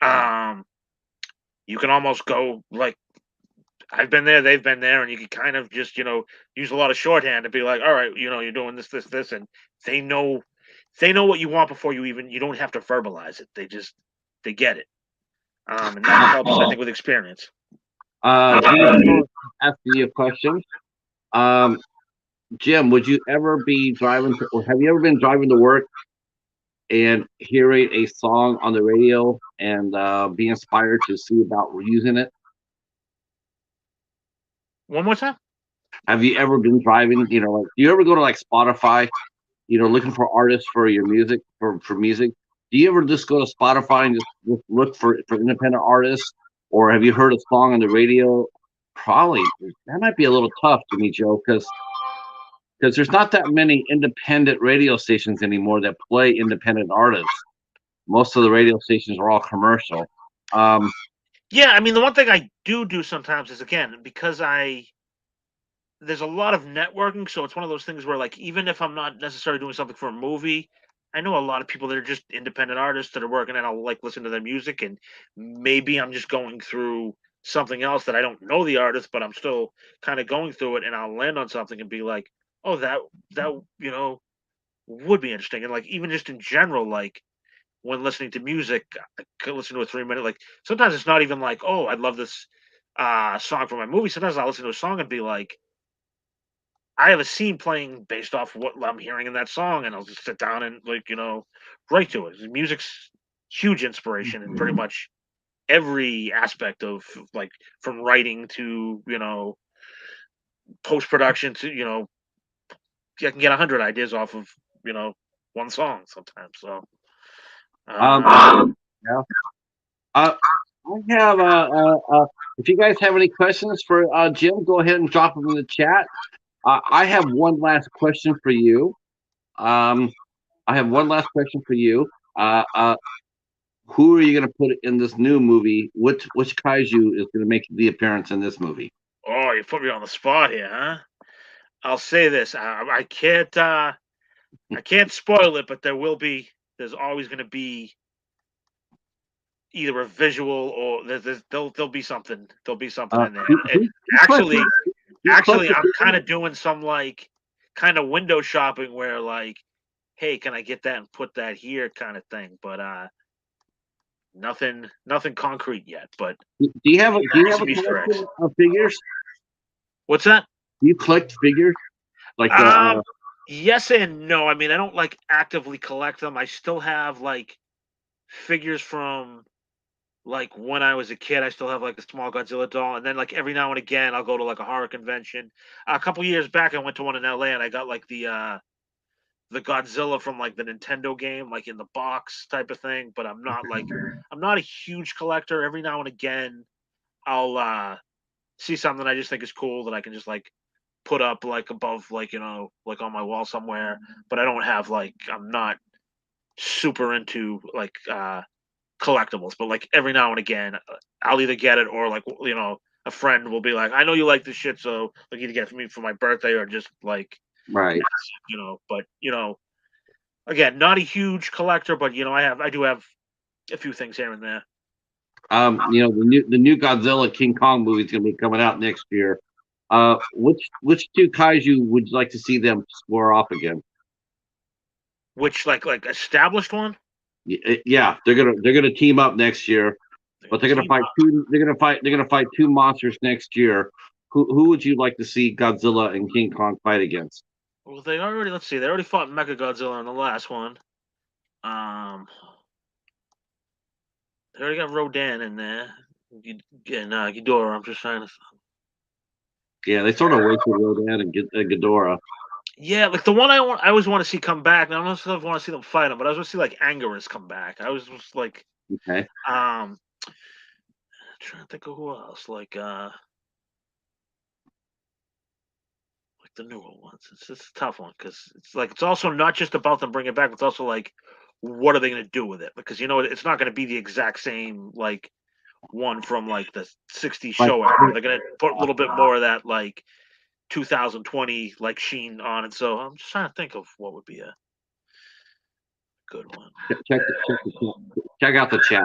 Um, you can almost go like, I've been there, they've been there, and you can kind of just, use a lot of shorthand to be like, all right, you're doing this, and they know they know what you want before you don't have to verbalize it. They get it. And that helps, I think, with experience. Jim, asking you a question. Jim, would you ever be driving to, or have you ever been driving to work and hearing a song on the radio and be inspired to see about using it? One more time. Have you ever been driving? Like, do you ever go to like Spotify? Looking for artists for your music for music. Do you ever just go to Spotify and just look for independent artists, or have you heard a song on the radio? Probably that might be a little tough to me, Joe, because there's not that many independent radio stations anymore that play independent artists. Most of the radio stations are all commercial. Um, Yeah, I mean, the one thing I do sometimes is, again, because there's a lot of networking, so it's one of those things where, like, even if I'm not necessarily doing something for a movie, I know a lot of people that are just independent artists that are working, and I'll like listen to their music, and maybe I'm just going through something else that I don't know the artist, but I'm still kind of going through it, and I'll land on something and be like, oh, that would be interesting, and like even just in general, like when listening to music, I could listen to a 3 minute, like sometimes it's not even like, oh, I love this song from my movie. Sometimes I'll listen to a song and be like, I have a scene playing based off what I'm hearing in that song, and I'll just sit down and write to it. Music's huge inspiration in pretty much every aspect of like from writing to post production to I can get 100 ideas off of one song sometimes. So um, uh, yeah. I have if you guys have any questions for Jim, go ahead and drop them in the chat. I have one last question for you. Um, I have one last question for you. Who are you going to put in this new movie? Which kaiju is going to make the appearance in this movie? oh, you put me on the spot here, huh? I'll say this: I can't I can't spoil it, but there's always going to be either a visual or there'll be something. There'll be something Uh, in there. who, And who, who actually, collected, who actually, collected I'm the kind of doing some like kind of window shopping where like, hey, can I get that and put that here, kind of thing. But nothing concrete yet. But Do you have some a Easter eggs. collection of figures? What's that? Do you collect figures like Um, yes and no. I mean, I don't like actively collect them. I still have like figures from like when I was a kid. I still have like a small Godzilla doll, and then like every now and again, I'll go to like a horror convention. A couple years back, I went to one in LA, and I got like the Godzilla from like the Nintendo game, like in the box type of thing. But I'm not a huge collector. Every now and again, I'll see something I just think is cool that I can just like put up like above like like on my wall somewhere. But I don't have like I'm not super into like collectibles, but like every now and again, I'll either get it or like a friend will be like, "I know you like this shit, so like either get it for me for my birthday or just like right? But again, not a huge collector, but I do have a few things here and there. The new Godzilla King Kong movie is going to be coming out next year. Which two kaiju would you like to see them square off again? Which like established one? Yeah, they're gonna team up next year, but they're gonna Team fight up. two. They're gonna fight two monsters next year. Who would you like to see Godzilla and King Kong fight against? Well, let's see, they already fought Mecha Godzilla in the last one. Um, they already got Rodan in there. And Ghidorah. I'm just trying to. Yeah, they sort of wasted Rodan and Ghidorah. Yeah, like the one I always want to see come back. Now I don't know if I want to see them fight him, but I was want to see like Anguirus come back. I was just like, Okay. um, trying to think of who else. Like the newer ones. It's just a tough one because it's like it's also not just about them bringing it back. It's also like, what are they going to do with it? Because it's not going to be the exact same like one from like the '60s Like, show era. They're going to put a little bit more of that like 2020 like sheen on it. So I'm just trying to think of what would be a good one. check out the chat.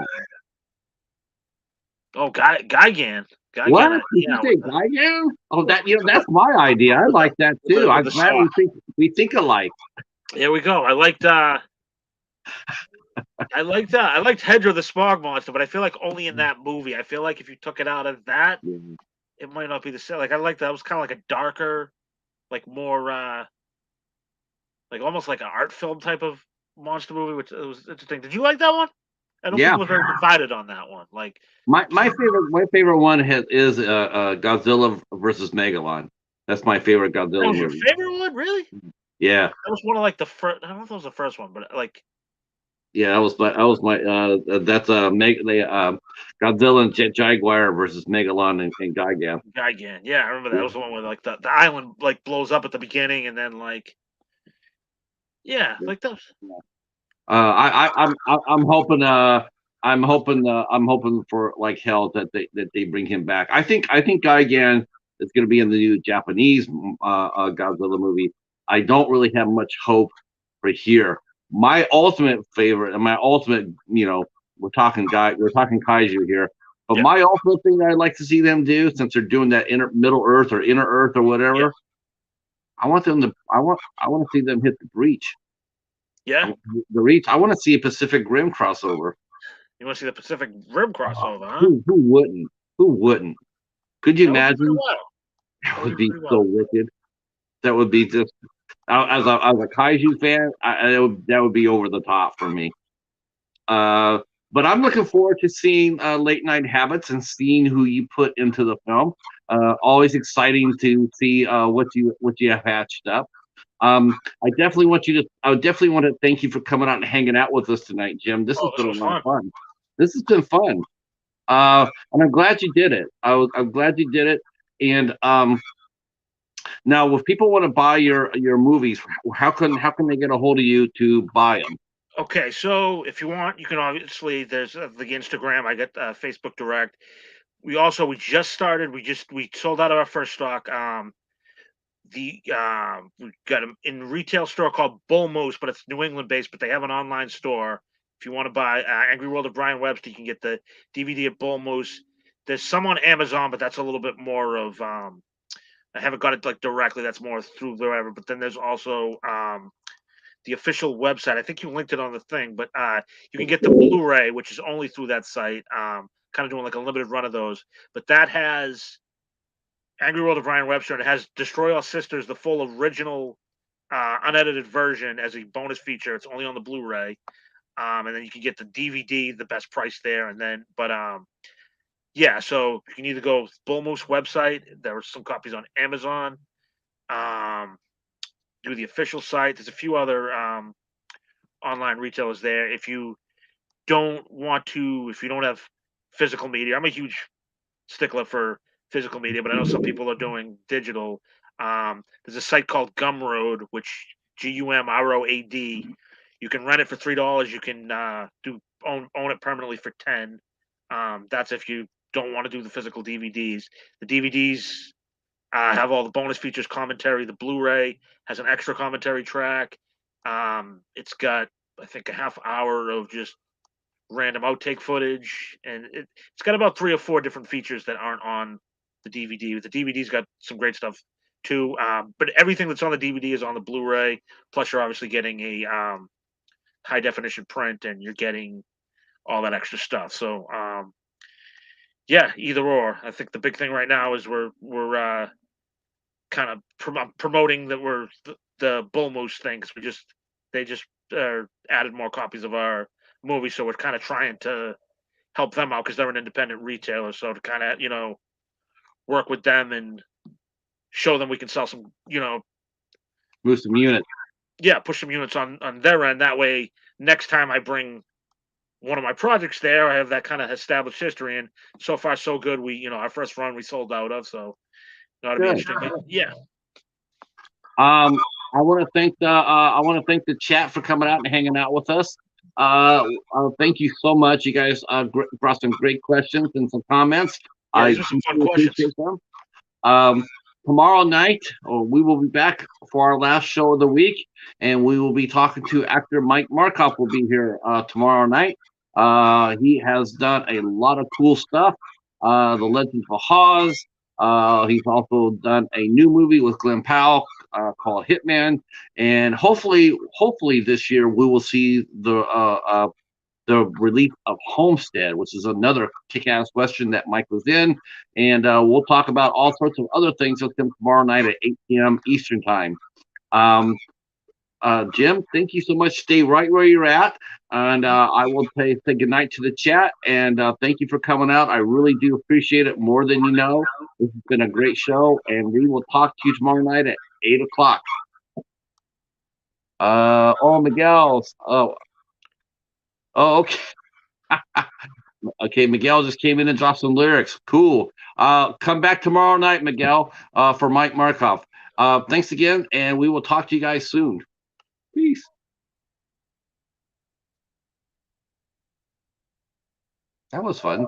Oh, Gigan. What Gigan. did you say, Gigan? Oh, that's my idea. I like that too. I'm glad we think alike. There we go. I liked I liked Hedra the Smog Monster, but I feel like only in that movie. I feel like if you took it out of that, Yeah. it might not be the same. Like I like that. It was kind of like a darker. like more like almost like an art film type of monster movie, which it was interesting. Did you like that one? I know Yeah, people are very divided on that one. Like some, my favorite one is Godzilla versus Megalon. That's my favorite that Godzilla was your movie. favorite one, really? Yeah, That was one of like the first. I don't know if that was the first one, but like yeah, that was my that's Godzilla and Jet Jaguar versus Megalon and Gigan. Gigan. Yeah, I remember that. That Yeah. was the one where like the island like blows up at the beginning, and then like yeah, like those. I'm hoping for like hell that they bring him back. I think Gigan is going to be in the new Japanese Godzilla movie. I don't really have much hope for here. My ultimate favorite and my ultimate, we're talking kaiju here, but Yep. my ultimate thing that I'd like to see them do, since they're doing that inner Middle Earth or Inner Earth or Yeah. whatever, I want to see them hit the breach. Yeah. The reach. I want to see a Pacific Rim crossover. You want to see the Pacific Rim crossover, huh? Who wouldn't? Who wouldn't? Could you That would be pretty imagine? wild. That That would would be be pretty so wild. wicked. That would be just as a kaiju fan. That would be over the top for me. Uh, but I'm looking forward to seeing Late Night Habits and seeing who you put into the film. Always exciting to see what you have hatched up. I definitely want you to. I would definitely want to thank you for coming out and hanging out with us tonight, Jim. This has Oh, this been a was lot of fun. fun. This has been fun. And I'm glad you did it. I'm glad you did it. And now, if people want to buy your movies, how can they get a hold of you to buy them? Okay, so if you want, you can obviously there's the Instagram. I got Facebook Direct. We just started. We sold out of our first stock. We got them in a retail store called Bull Moose, but it's New England based. But they have an online store. If you want to buy Angry World of Brian Webster, you can get the DVD at Bull Moose. There's some on Amazon, but that's a little bit more of I haven't got it like directly. That's more through wherever. But then there's also the official website. I think you linked it on the thing, but you can get the Blu-ray, which is only through that site. Kind of doing like a limited run of those, but that has Angry World of Ryan Webster, and it has Destroy All Sisters, the full original unedited version as a bonus feature. It's only on the Blu-ray, and then you can get the DVD, the best price there, and then yeah. So you can either go Bull Moose website. There are some copies on Amazon. Um, do the official site. There's a few other online retailers there. If you don't have physical media, I'm a huge stickler for physical media, but I know some people are doing digital. There's a site called Gumroad, which Gumroad. You can rent it for $3. You can own it permanently for 10. That's if you don't want to do the physical DVDs. The DVDs have all the bonus features, commentary. The Blu-ray has an extra commentary track. It's got I think a half hour of just random outtake footage, and it's got about 3 or 4 different features that aren't on the DVD. The DVD's got some great stuff too, but everything that's on the DVD is on the Blu-ray. Plus, you're obviously getting a high definition print, and you're getting all that extra stuff. So, yeah, either or. I think the big thing right now is we're kind of promoting that we're the Bull Moose thing because they just added more copies of our movie, so we're kind of trying to help them out because they're an independent retailer. So to kind of work with them and show them we can sell some Move some units. yeah, push some units on their end. That way, next time I bring one of my projects there, I have that kind of established history. And so far, so good. Our first run we sold out of, so it ought to be Good. interesting. But yeah, I want to thank the chat for coming out and hanging out with us. Thank you so much. You guys brought some great questions and some comments. yeah, I these were some fun questions. appreciate them. Tomorrow night, we will be back for our last show of the week, and we will be talking to actor Mike Markoff. Will be here tomorrow night. He has done a lot of cool stuff. The Legend of Oz. He's also done a new movie with Glenn Powell called Hitman, and hopefully this year we will see the release of Homestead, which is another kick-ass Western that Mike was in. And we'll talk about all sorts of other things with him tomorrow night at 8 p.m. Eastern Time. Jim, thank you so much. Stay right where you're at. And I will say goodnight to the chat. And thank you for coming out. I really do appreciate it more than you know. This has been a great show. And we will talk to you tomorrow night at 8 o'clock. Miguel. Okay. Okay, Miguel just came in and dropped some lyrics. Cool. Come back tomorrow night, Miguel, for Mike Markov. Thanks again, and we will talk to you guys soon. Peace. That was fun.